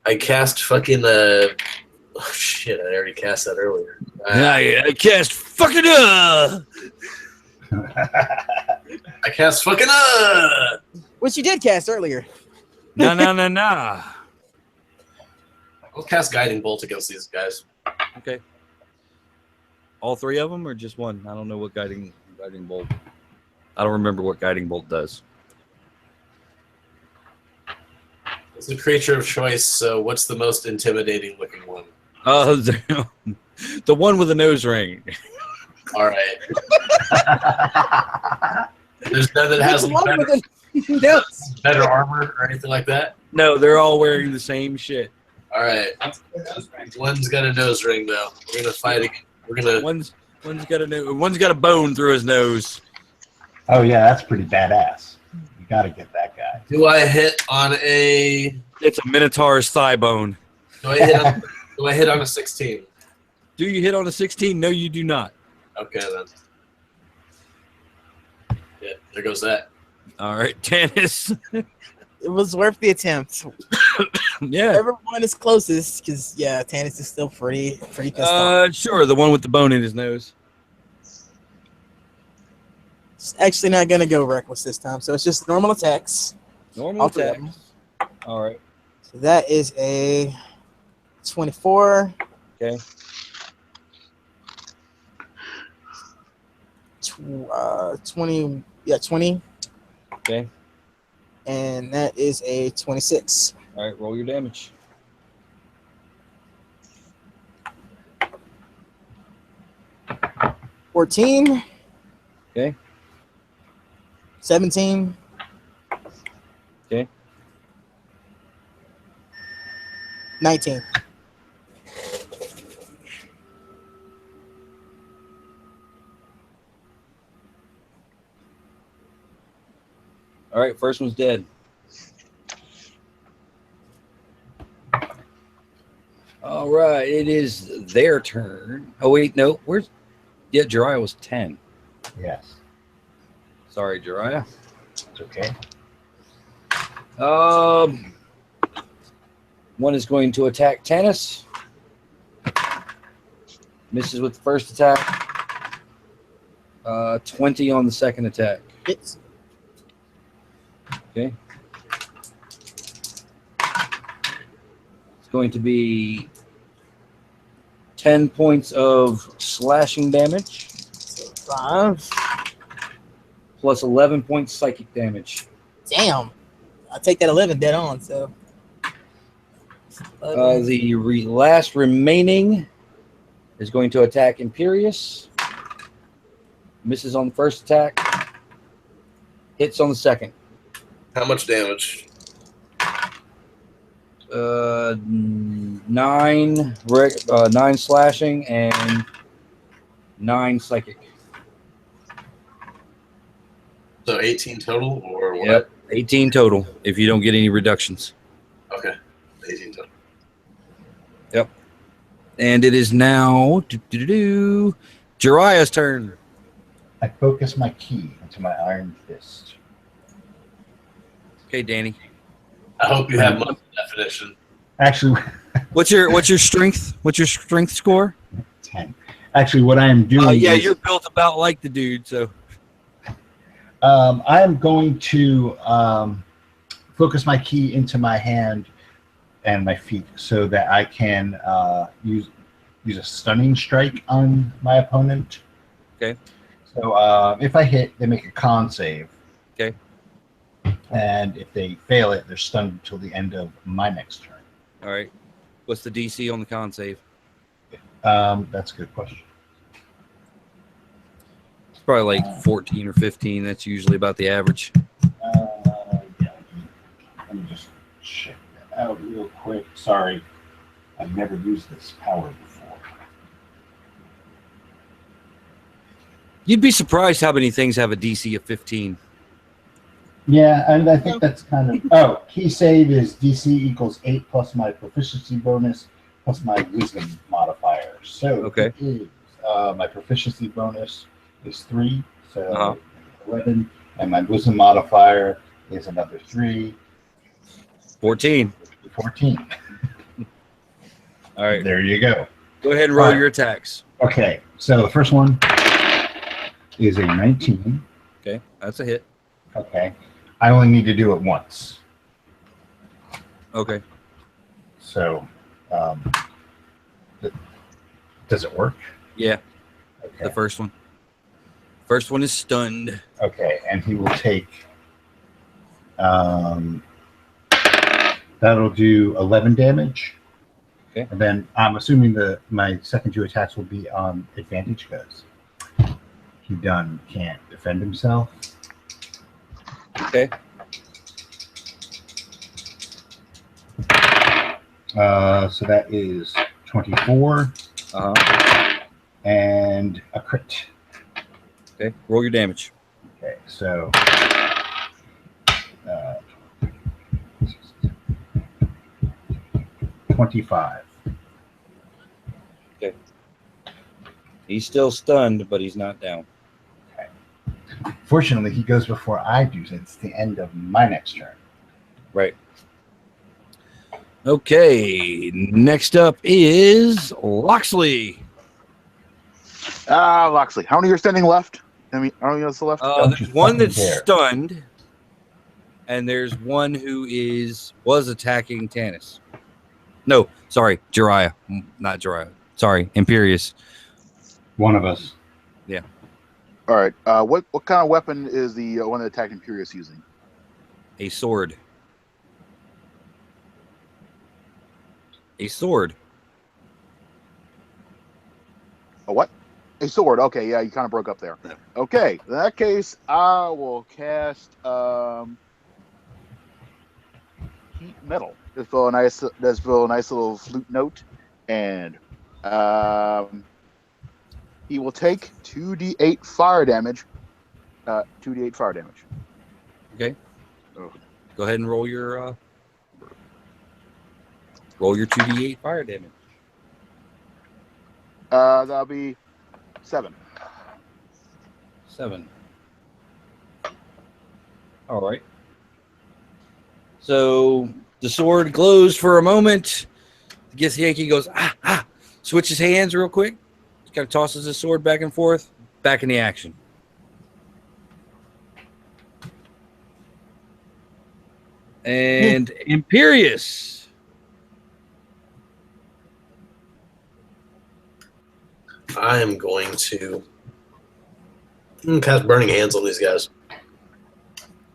I cast fucking oh shit! I already cast that earlier. I cast fucking I cast fucking Which you did cast earlier. Nah. I'll cast Guiding Bolt against these guys. Okay. All three of them or just one? I don't know what guiding bolt. I don't remember what guiding bolt does. It's a creature of choice, so what's the most intimidating looking one? The one with the nose ring. All right. There's none that has Which one with the- better armor or anything like that? No, they're all wearing the same shit. All right. One's got a nose ring, though. We're going to fight again. We're going to... One's got a bone through his nose. Oh yeah, that's pretty badass. You got to get that guy. Do I hit on a... It's a Minotaur's thigh bone. Do I hit on a 16? Do you hit on a 16? No, you do not. Okay, then. Yeah, there goes that. All right, Tannis. It was worth the attempt. Yeah. Everyone is closest because Tannis is still pretty pissed off. Sure, the one with the bone in his nose. It's actually not gonna go reckless this time, so it's just normal attacks. Normal All three of attacks. them. All right. So that is a 24. Okay. 20. Yeah, 20. Okay. And that is a 26. All right, roll your damage. $14. Okay. 17. Okay. 19. All right, first one's dead. All right, it is their turn. Oh wait, no, yeah, Jiraiya was 10. Yes, Sorry, Jiraiya. it's okay. One is going to attack Tannis. Misses with the first attack. 20 on the second attack. Hits. Okay. It's going to be 10 points of slashing damage 5. plus 11 points psychic damage. Damn. I'll take that 11 dead on, so. The last remaining is going to attack Imperious. Misses on the first attack. Hits on the second. How much damage? 9 slashing and 9 psychic. So 18 total, or what? Yep, 18 total if you don't get any reductions. Okay, 18 total. Yep. And it is now Jiraiya's turn. I focus my key into my iron fist. Okay, Danny. I hope you have monthly definition. Actually, What's your strength? What's your strength score? 10. Actually, what I am doing Yeah, is you're built about like the dude, so I am going to focus my key into my hand and my feet so that I can use a stunning strike on my opponent. Okay. So if I hit, they make a con save. Okay. And if they fail it, they're stunned until the end of my next turn. all right. What's the DC on the con save? That's a good question. It's probably like 14 or 15. That's usually about the average. Yeah. Let me just check that out real quick. Sorry, I've never used this power before. You'd be surprised how many things have a DC of 15. Yeah, and I think that's kind of... Oh, key save is DC equals 8 plus my proficiency bonus plus my wisdom modifier. So Okay. it is, my proficiency bonus is 3, so Uh-huh. 11. And my wisdom modifier is another 3. 14. 14. All right. There you go. Go ahead and roll All right. your attacks. Okay, so the first one is a 19. Okay, that's a hit. Okay, I only need to do it once. Okay. So, does it work? Yeah, Okay. the first one. First one is stunned. Okay, and he will take. That'll do 11 damage. Okay. And then I'm assuming my second 2 attacks will be on advantage because he can't defend himself. Okay. So that is 24 and a crit. Okay, roll your damage. Okay, so 25. Okay. He's still stunned, but he's not down. Okay. Fortunately, he goes before I do, so it's the end of my next turn. Right. Okay, next up is Loxley. Loxley. How many are standing left? I mean, how many are left? There's one that's care. stunned, and there's one who was attacking Tanis. No, sorry, Jiraiya. Not Jiraiya. Sorry, Imperius. One of us. Yeah. All right. What kind of weapon is the one that attacked Imperius using? A sword. A sword. A what? A sword. Okay, yeah, you kind of broke up there. Yeah. Okay, in that case, I will cast heat metal. Just feel a nice little flute note, and he will take 2d8 fire damage. 2d8 fire damage. Okay. Oh. Go ahead and roll your 2d8 fire damage. That'll be 7. 7. All right. So the sword glows for a moment. Gets Yankee goes, switches hands real quick. Kind of tosses his sword back and forth. Back in the action. And Imperius. I am going to cast Burning Hands on these guys.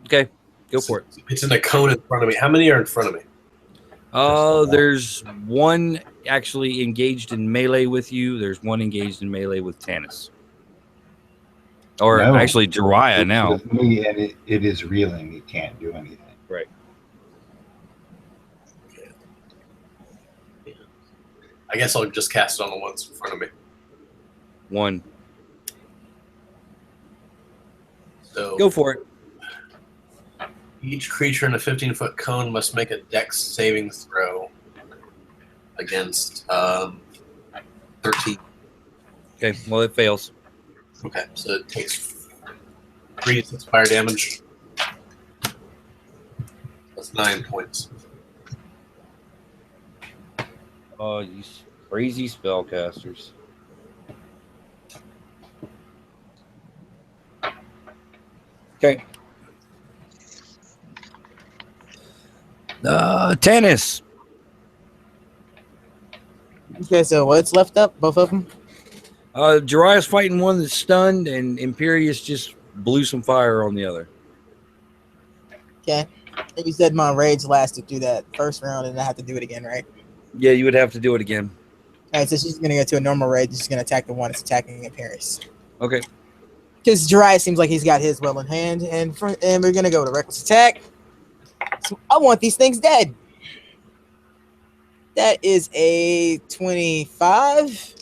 Okay, go for it. It's in a cone in front of me. How many are in front of me? There's one actually engaged in melee with you. There's one engaged in melee with Tanis. Or No. actually Jiraiya now. With me, and it is reeling. It can't do anything. Right. I guess I'll just cast it on the ones in front of me. 1. So Go for it. each creature in a 15-foot cone must make a dex saving throw against 13. Okay, well, it fails. Okay, so it takes 3d6 fire damage. That's 9 points. Oh, you crazy spellcasters. Okay. Tanis. Okay, so what's left up? Both of them? Jiraiya's fighting one that's stunned, and Imperius just blew some fire on the other. Okay. And you said my rage lasted through that first round, and I have to do it again, right? Yeah, you would have to do it again. All right, so she's going to go to a normal rage. She's going to attack the one that's attacking Imperius. Okay. Because Jiraiya seems like he's got his well in hand, and we're going to go to reckless attack. So I want these things dead. That is a 25.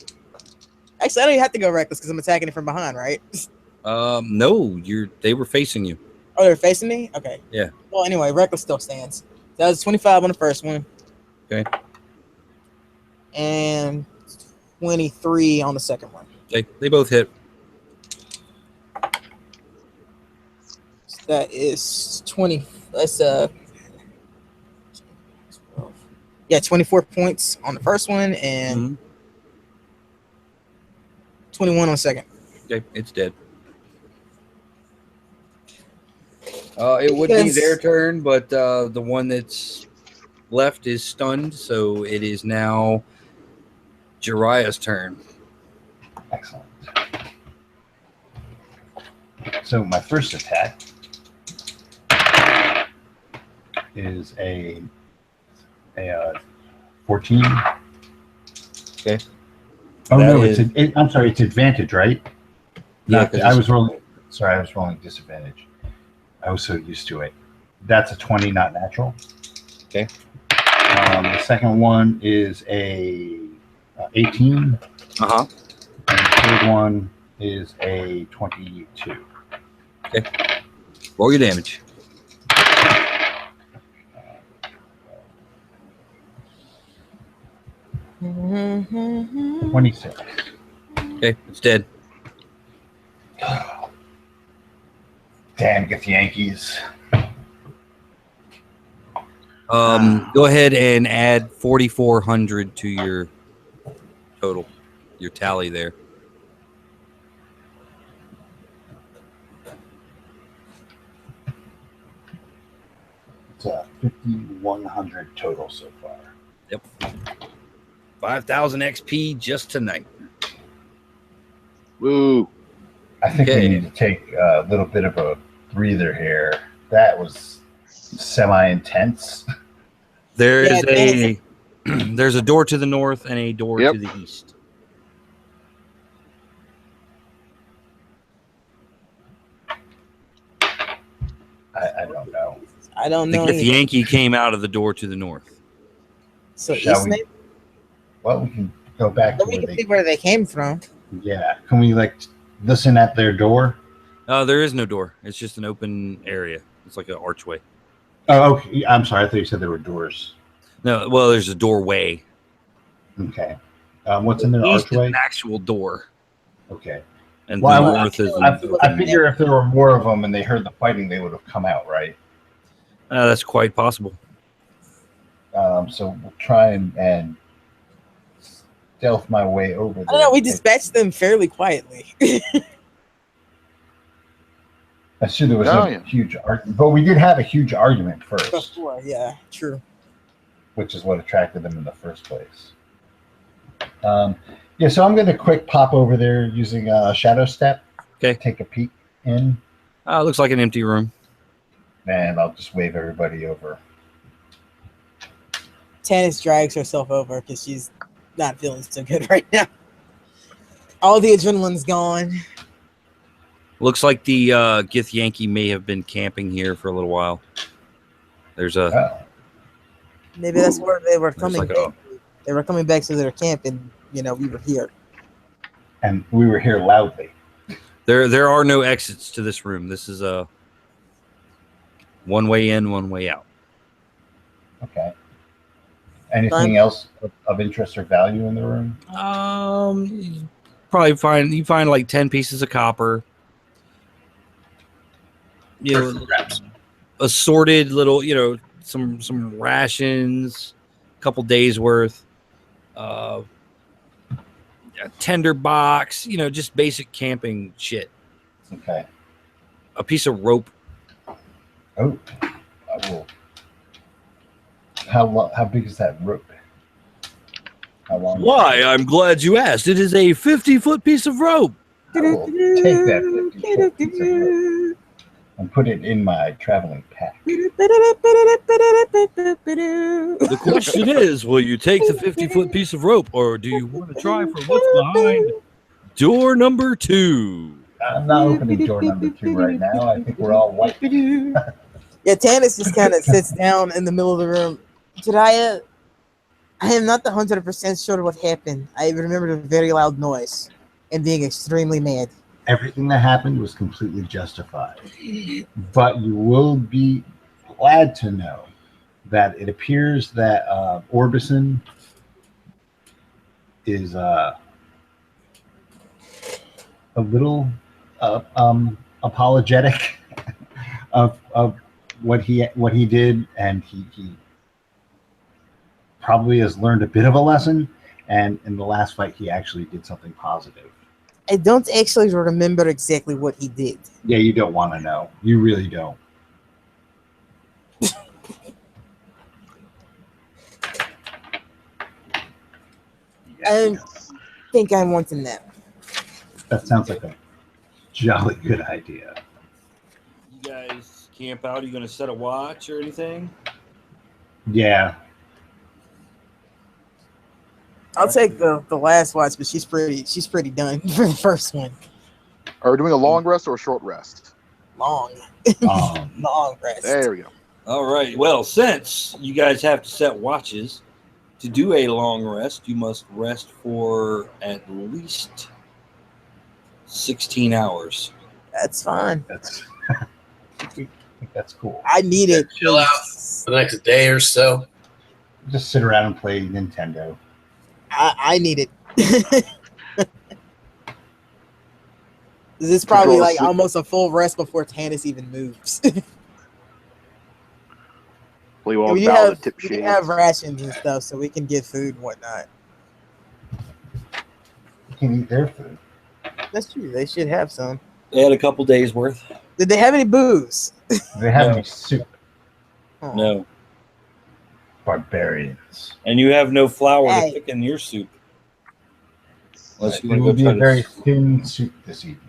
Actually, I don't even have to go reckless because I'm attacking it from behind, right? No, they were facing you. Oh, they're facing me? Okay. Yeah. Well, anyway, reckless still stands. That was 25 on the first one. Okay. And 23 on the second one. They both hit. That is 20. That's 24 points on the first one and 21 on the second. Okay, it's dead. It would be their turn, but the one that's left is stunned, so it is now Jiraiya's turn. Excellent. So my first attack is a 14. Okay. Oh That no, is- I'm sorry, it's advantage, right? Yeah, Not- 'cause I it's- was rolling. Sorry, I was rolling disadvantage. I was so used to it. That's a 20, not natural. Okay. The second one is a 18. Uh-huh. And the third one is a 22. Roll your damage. 26. Okay, it's dead. Damn, get the Yankees. Go ahead and add 4,400 to your total, your tally there. It's 5,100 total so far. Yep. 5,000 XP just tonight. Woo. I think Okay. we need to take a little bit of a breather here. That was semi-intense. There Yeah, is there's a door to the north and a door Yep. to the east. I don't know. I don't know. The either. Yankee came out of the door to the north. So Shall East we- Name, Well, we can go back to we where can they. see where they came from. Yeah. Can we listen at their door? There is no door. It's just an open area. It's like an archway. Oh, okay. I'm sorry. I thought you said there were doors. No, well, there's a doorway. Okay. What's in their East is archway? an actual door, Okay. and Well, the north is. I figure if there were more of them and they heard the fighting, they would have come out, right? That's quite possible. So we'll try and stealth my way over there. I don't know. We dispatched them fairly quietly. I'm sure there was Oh, no yeah. huge argument, but we did have a huge argument first, Before, yeah, true. which is what attracted them in the first place. Yeah, so I'm going to quick pop over there using Shadow Step. Okay. Take a peek in, It looks like an empty room. and I'll just wave everybody over. Tannis drags herself over because she's not feeling so good right now. All the adrenaline's gone. Looks like the Gith Yankee may have been camping here for a little while. There's a Oh, Maybe that's where they were coming like back. They were coming back to their camp, and we were here. and we were here loudly. there are no exits to this room. This is a one way in, one way out. Okay. Anything else of interest or value in the room? You probably find like 10 pieces of copper. Assorted little, some rations, a couple days worth, a tender box, just basic camping shit. Okay. A piece of rope. Oh, I will. How big is that rope? How long? Why? I'm glad you asked. It is a 50-foot piece of rope. I will take that 50-foot piece of rope and put it in my traveling pack. The question is, will you take the 50-foot piece of rope, or do you want to try for what's behind door number 2? I'm not opening door number 2 right now. I think we're all white. Yeah, Tannis just kind of sits down in the middle of the room. Jiraiya, I am not 100% sure what happened. I remembered a very loud noise and being extremely mad. Everything that happened was completely justified. But you will be glad to know that it appears that Orbison is a little apologetic of what he did, and he probably has learned a bit of a lesson. And in the last fight, he actually did something positive. I don't actually remember exactly what he did. Yeah, you don't want to know. You really don't. I think I want to know. That sounds like a jolly good idea. You guys camp out? Are you going to set a watch or anything? Yeah. I'll take the last watch, but she's pretty done for the first one. Are we doing a long rest or a short rest? Long rest. There we go. All right. Well, since you guys have to set watches to do a long rest, you must rest for at least 16 hours. That's fine. That's that's cool. I need it. Chill out for the next day or so. Just sit around and play Nintendo. I need it. This is probably like almost a full rest before Tannis even moves. We have rations and stuff, so we can get food and whatnot. You can eat their food. That's true. They should have some. They had a couple days worth. Did they have any booze? Do they have No. any soup? Oh. No. Barbarians. And you have no flour Hey. to cook in your soup. Unless It you want will to be go a try very to... thin soup this evening.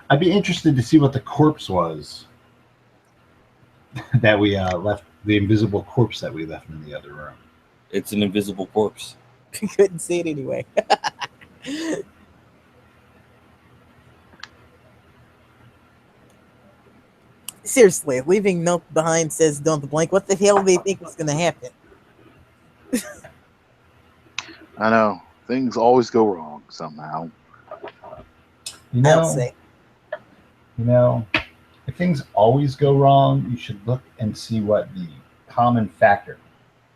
I'd be interested to see what the corpse was that we left, the invisible corpse that we left in the other room. It's an invisible corpse. Couldn't see it anyway. Seriously, leaving note behind says don't blink. What the hell do they think was going to happen? I know. Things always go wrong somehow. You I'll know, say. if things always go wrong, you should look and see what the common factor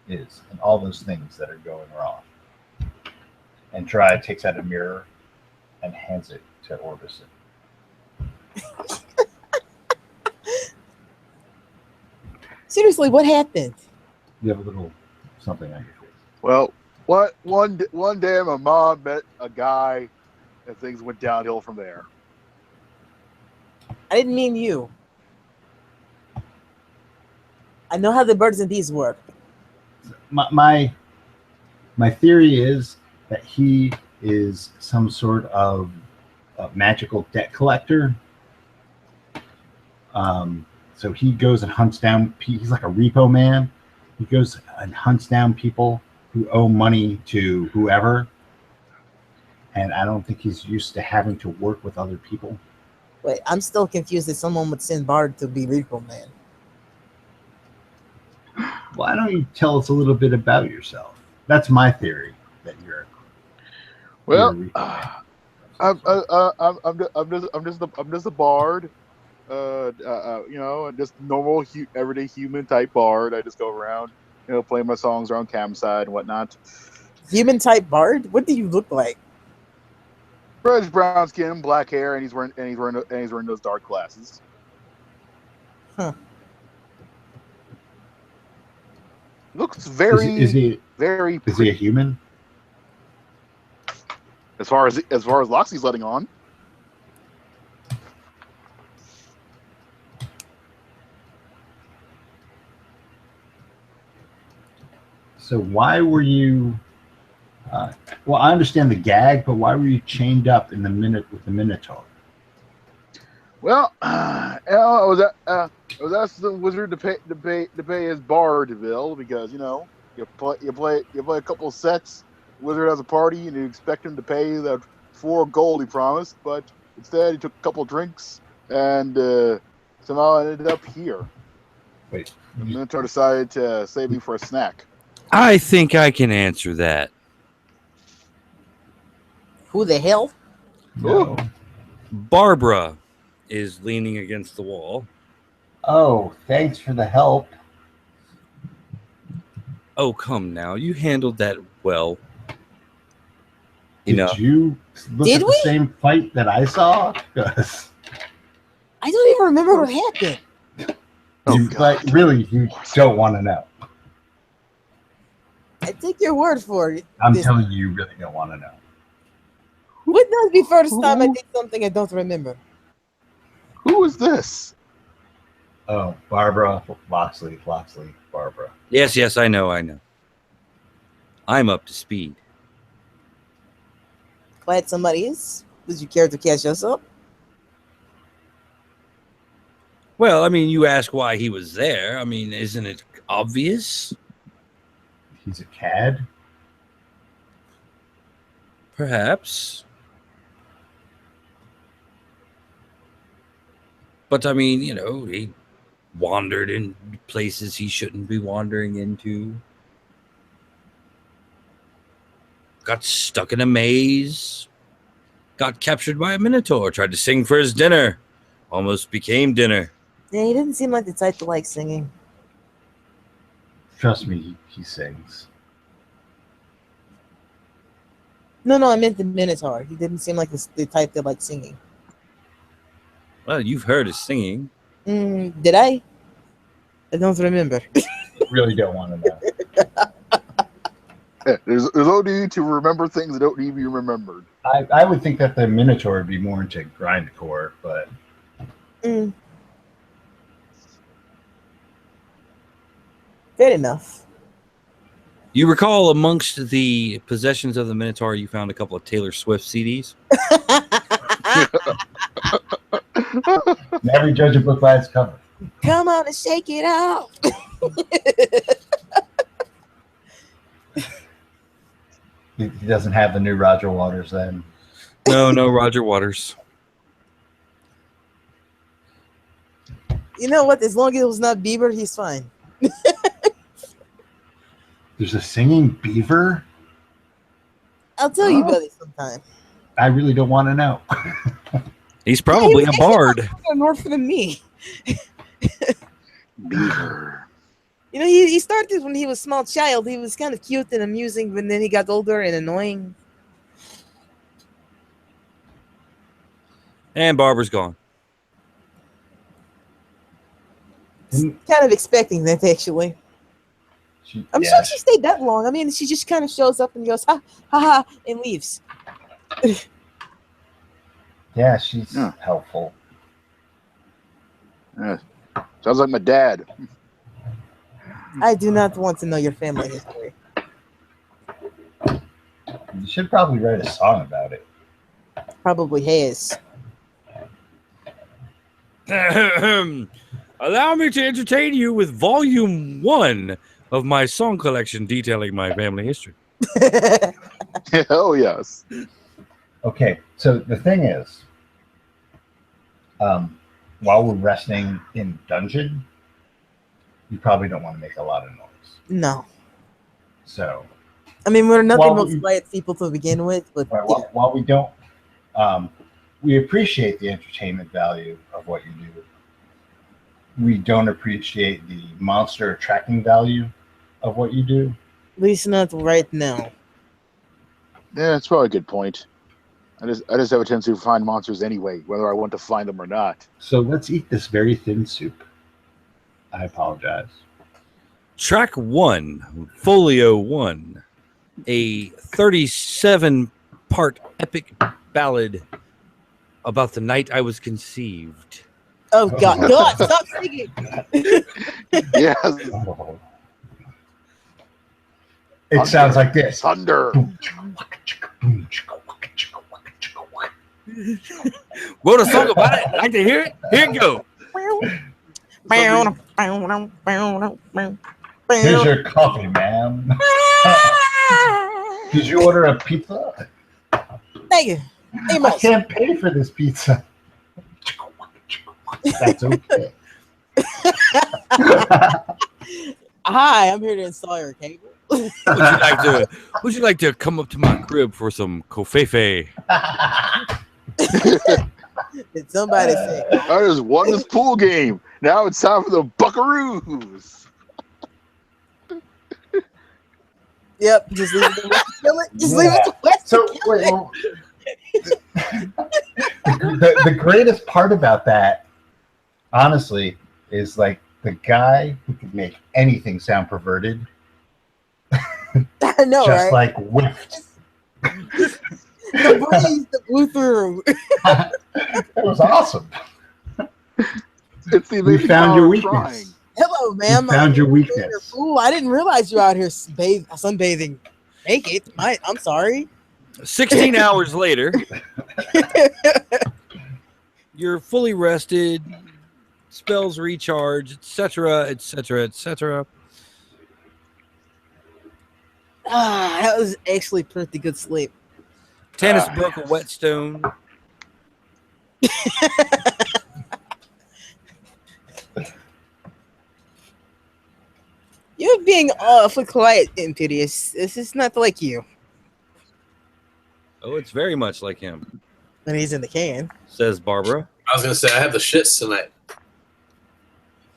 is in all those things that are going wrong. And Dry takes out a mirror and hands it to Orbison. Seriously, what happened? You have a little something on your face. Well, one day my mom met a guy, and things went downhill from there. I didn't mean you. I know how the birds and bees work. My theory is that he is some sort of magical debt collector. So he goes and hunts down. He's like a repo man. He goes and hunts down people who owe money to whoever. And I don't think he's used to having to work with other people. Wait, I'm still confused that someone would send Bard to be Repo Man. Why don't you tell us a little bit about yourself? That's my theory. That you're. Well, you're a I'm just a bard. Just normal everyday human type bard. I just go around, playing my songs around campsite and whatnot. Human type Bard? What do you look like? Reddish brown skin, black hair, and he's wearing those dark glasses. Huh. Looks very Is he very. is he a human? As far as Loxy's letting on. So why were you? Well, I understand the gag, but why were you chained up in the with the Minotaur? Well, I was asked the wizard to pay his bard bill because you play a couple of sets. Wizard has a party and you expect him to pay the 4 gold he promised, but instead he took a couple of drinks and somehow ended up here. Wait, The Minotaur decided to save me for a snack. I think I can answer that. Who the hell? no. Barbara is leaning against the wall. Oh, thanks for the help. Oh, come now. You handled that well. Did you look Did at we? the same fight that I saw? 'Cause I don't even remember what happened. like, really, you don't want to know. I take your word for it. I'm telling you, you really don't want to know. Would not be first time I did something I don't remember. Who is this? Oh, Barbara, Loxley, Barbara. Yes, I know. I'm up to speed. Glad somebody is. Would you care to catch us up? Well, I mean, you ask why he was there. I mean, isn't it obvious? He's a cad. Perhaps. But I mean, he wandered in places he shouldn't be wandering into. Got stuck in a maze. Got captured by a minotaur. Tried to sing for his dinner. Almost became dinner. Yeah, he didn't seem like the type to like singing. Trust me, he sings. No, I meant the Minotaur. He didn't seem like the type that liked singing. Well, you've heard his singing. Did I? I don't remember. Really don't want to know. Yeah, there's no need to remember things that don't need to be remembered. I would think that the Minotaur would be more into grindcore, but Fair enough. You recall amongst the possessions of the Minotaur, you found a couple of Taylor Swift CDs? Never judge a book by its cover. Come on and shake it out. He doesn't have the new Roger Waters then. No, Roger Waters. You know what? As long as it was not Bieber, he's fine. There's a singing beaver? I'll tell you about it sometime. I really don't want to know. He's probably a bard. North than me. Beaver. You know, he started when he was a small child. He was kind of cute and amusing, but then he got older and annoying. And Barbara's gone. Kind of expecting that, actually. I'm sure she stayed that long. I mean, she just kind of shows up and goes, ha, ha, ha, and leaves. Yeah, she's helpful. Yeah. Sounds like my dad. I do not want to know your family history. You should probably write a song about it. Probably has. Allow me to entertain you with volume 1 of my song collection detailing my family history. Hell yes. Okay, so the thing is, while we're resting in dungeon, you probably don't want to make a lot of noise. No. So, I mean, we're not the most quiet people to begin with, but while we don't, we appreciate the entertainment value of what you do. We don't appreciate the monster attracting value of what you do. At least not right now. Yeah, that's probably a good point. I just have a tendency to find monsters anyway, whether I want to find them or not. So let's eat this very thin soup. I apologize. Track 1, Folio 1, a 37-part epic ballad about the night I was conceived. Oh, God. God, stop singing. Yes. It sounds like this. Thunder. Wrote a song about it. Like to hear it? Here it go. Here's your coffee, ma'am. Did you order a pizza? Thank you. Hey, I can't pay for this pizza. That's okay. Hi, I'm here to install your cable. Would you like to come up to my crib for some kofefe? Did somebody say? I just won this pool game. Now it's time for the Buckaroos. Yep, just leave it to Wes to kill it. Just leave it to Wes So to kill wait, it. well, the greatest part about that, honestly, is like the guy who could make anything sound perverted, I know, just right? like whiffed. The breeze that blew through. That was awesome. It's the We amazing found power your of weakness. trying. Hello, ma'am. We found your weakness. Ooh, I didn't realize you out here sunbathing naked. I'm sorry. 16 hours later, you're fully rested, spells recharge, etc., etc., etc. That was actually pretty good sleep. Tannis broke a whetstone. You're being awfully quiet, Imperious. This is not like you Oh, it's very much like him, when he's in the can. says Barbara. I was gonna say I have the shits tonight. At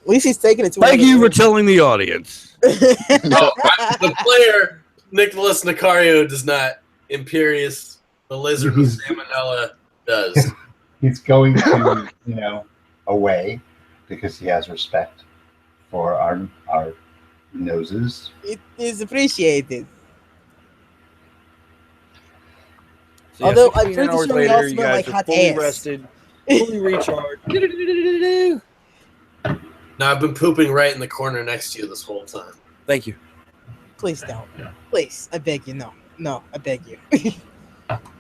least he's taking it to Thank another you for room. telling the audience. The player Nicholas Nicario does not. Imperious, the lizard with salmonella, does. He's going to, away because he has respect for our noses. It is appreciated. So, yeah, Although, I'm 16 pretty hours sure we later, all you smell guys like are hot fully ass. rested, fully recharged. No, I've been pooping right in the corner next to you this whole time. Thank you. Please don't. Please, I beg you. No, I beg you.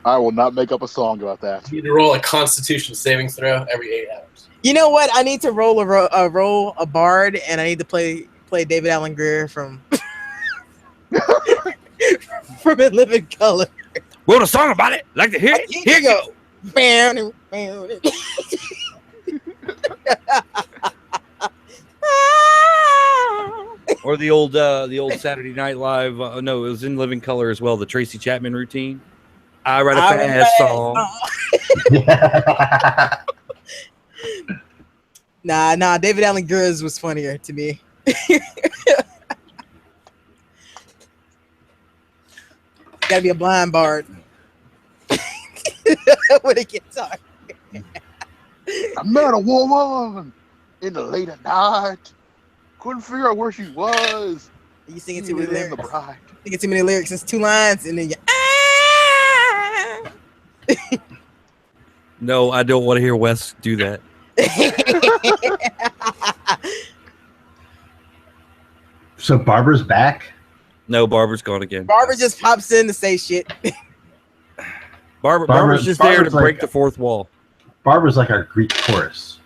I will not make up a song about that. You need to roll a Constitution saving throw every 8 hours. You know what? I need to roll a bard, and I need to play David Allen Greer from from In Living Color. Wrote a song about it. Like to hear it? Here you go. Bam. Or the old Saturday Night Live. No, it was In Living Color as well. The Tracy Chapman routine. I write a fast song. Nah. David Allen Greer's was funnier to me. Gotta be a blind bard with a guitar. I met a woman in the late at night. Couldn't figure out where she was. You singing too many Even lyrics. the bride. Singing too many lyrics. It's 2 lines, and then you. No, I don't want to hear Wes do that. So Barbara's back. No, Barbara's gone again. Barbara just pops in to say shit. Barbara's just there to Barbara's break like- the fourth wall. Barbara's like our Greek chorus.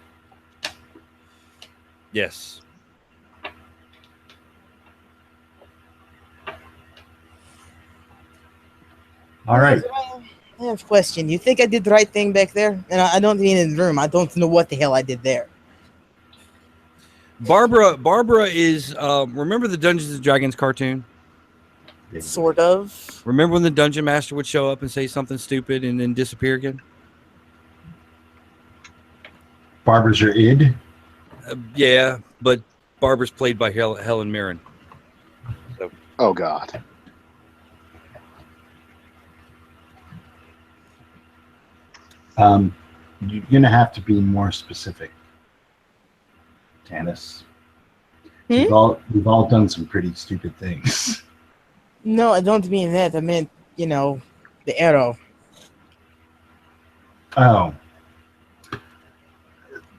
Yes. All right. I have a question. You think I did the right thing back there? And I don't mean in the room. I don't know what the hell I did there. Barbara is remember the Dungeons and Dragons cartoon? Sort of. Remember when the dungeon master would show up and say something stupid and then disappear again? Barbara's your id. Yeah, but Barbara's played by Helen Mirren. Oh God. You're gonna have to be more specific, Tannis. We've all done some pretty stupid things. No, I don't mean that. I meant, the arrow. Oh.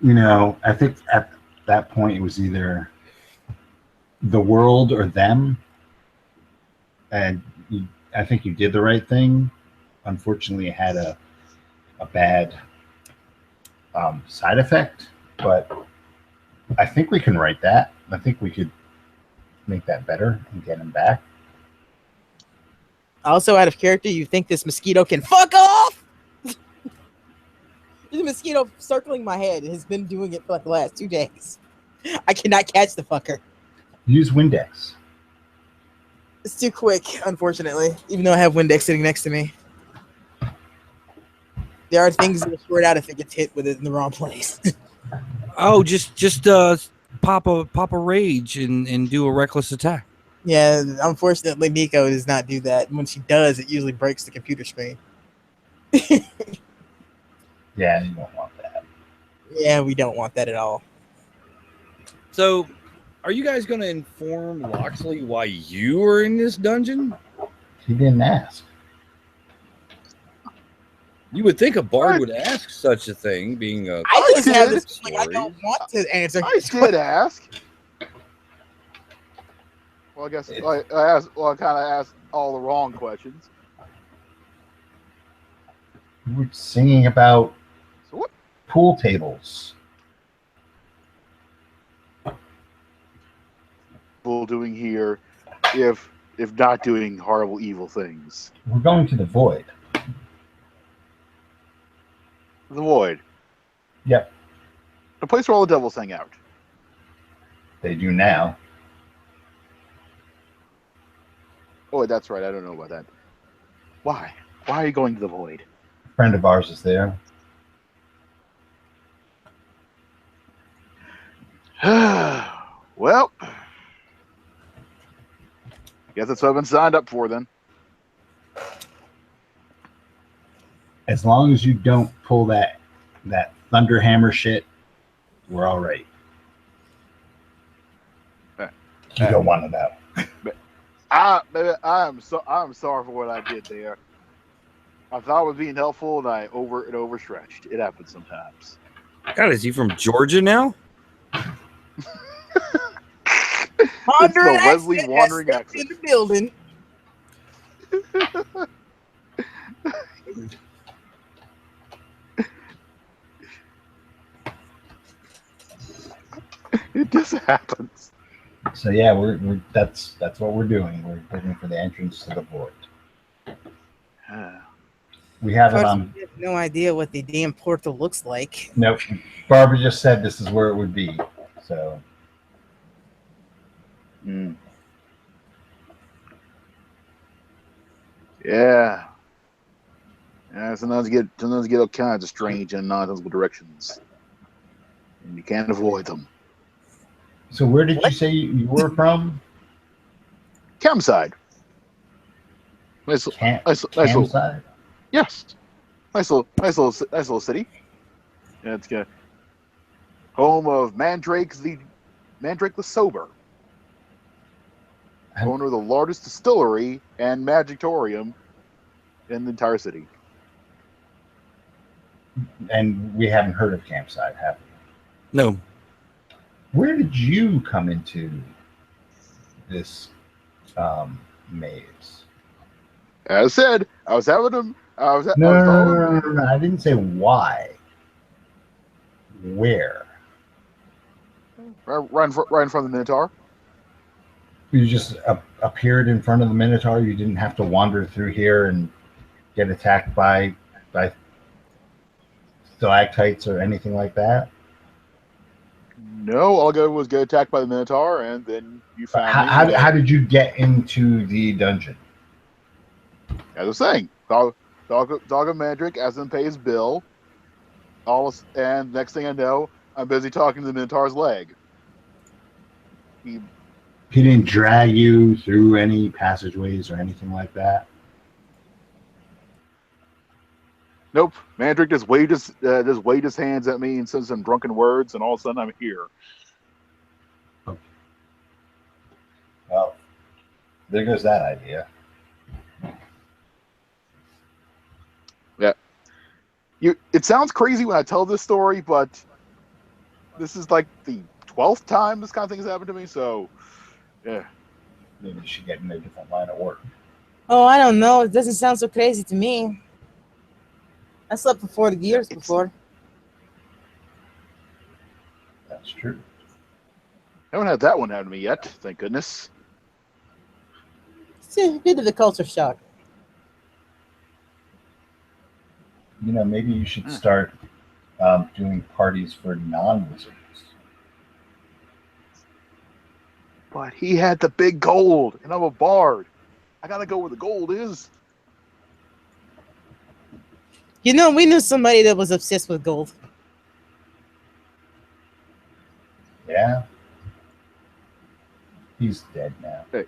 I think at that point it was either the world or them. And I think you did the right thing. Unfortunately, it had a bad side effect, but I think we can write that. I think we could make that better and get him back. Also, out of character, you think this mosquito can fuck off? There's a mosquito circling my head. It has been doing it for like the last 2 days. I cannot catch the fucker. Use Windex. It's too quick, unfortunately, even though I have Windex sitting next to me. There are things that will squirt out if it gets hit with it in the wrong place. Oh, just pop a rage and do a reckless attack. Yeah, unfortunately, Nico does not do that. When she does, it usually breaks the computer screen. Yeah, you don't want that. Yeah, we don't want that at all. So, are you guys going to inform Loxley why you are in this dungeon? He didn't ask. You would think a bard What? would ask such a thing, being a I just have did. this feeling I don't want to answer. I did ask. Well, I guess I asked. Well, I kind of asked all the wrong questions. We were singing about So what? pool tables. People doing here, if not doing horrible, evil things. We're going to the void. The void. Yep, The place where all the devils hang out. they do now. Oh, wait, that's right. I don't know about that. Why? Why are you going to the void? A friend of ours is there. Well, guess that's what I've been signed up for then. As long as you don't pull that Thunderhammer shit, we're all right. You don't want to know. I'm sorry for what I did there. I thought I was being helpful, and I overstretched. It happens sometimes. God, is he from Georgia now? It's the Wesley wandering in accent. the building. It just happens. So yeah, we're that's what we're doing. We're looking for the entrance to the void. We have it on. I have no idea what the damn portal looks like. Nope. Barbara just said this is where it would be. So Yeah. Sometimes you get all kinds of strange and nonsensical directions, and you can't avoid them. So where did you say you were from? Campside. Nice little, Campside? yes. Nice little city. Yeah, it's home of Mandrake the Sober, owner of the largest distillery and magictorium in the entire city. And we haven't heard of Campside, have we? No. Where did you come into this maze? As I said, I was having them. No. I didn't say why. Where? Right in front of the Minotaur. You just appeared in front of the Minotaur. You didn't have to wander through here and get attacked by stalactites or anything like that. No, all I did was get attacked by the Minotaur, and then you found me. How did you get into the dungeon? As I was saying, dog of Mandrake, as in pay his bill. And next thing I know, I'm busy talking to the Minotaur's leg. He didn't drag you through any passageways or anything like that? Nope. Mandrake just waved his hands at me and said some drunken words, and all of a sudden I'm here. Okay. Well, there goes that idea. Yeah. It sounds crazy when I tell this story, but this is like the 12th time this kind of thing has happened to me, so yeah. Maybe you should get in a different line of work. Oh, I don't know. It doesn't sound so crazy to me. I slept for 40 years before. That's true. I haven't had that one happen to me yet, thank goodness. It's a bit of a culture shock. Maybe you should start doing parties for non-wizards. But he had the big gold, and I'm a bard. I gotta go where the gold is. We knew somebody that was obsessed with gold. Yeah. He's dead now. Hey,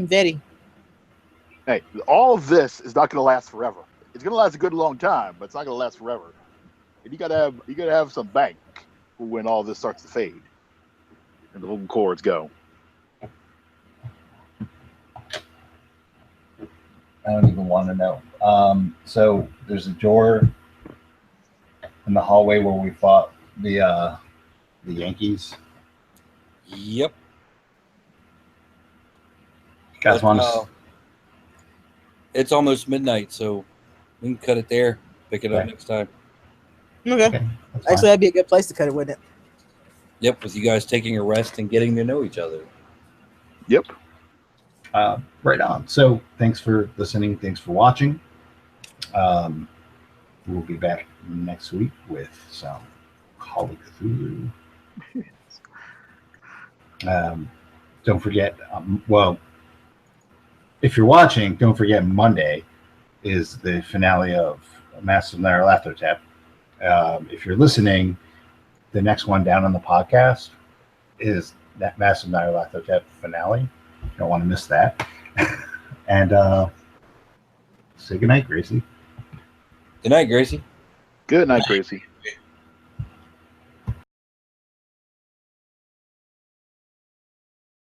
Very. Hey, all of this is not going to last forever. It's going to last a good long time, but it's not going to last forever. And you got to have some bank for when all this starts to fade and the vocal cords go. I don't even want to know. So there's a door in the hallway where we fought the Yankees. Yep. You guys But, want to? it's almost midnight, so we can cut it there. Pick it up Okay. next time. Okay. Okay, that's fine. Actually, that'd be a good place to cut it, wouldn't it? Yep, with you guys taking a rest and getting to know each other. Yep. Right on. So thanks for listening. Thanks for watching. We'll be back next week with some Call of Cthulhu. Don't forget, well, if you're watching, don't forget Monday is the finale of Master of Nyarlathotep. If you're listening, the next one down on the podcast is that Master of Nyarlathotep finale. You don't want to miss that. And say goodnight, Gracie. Good night, Gracie. Good night, Gracie.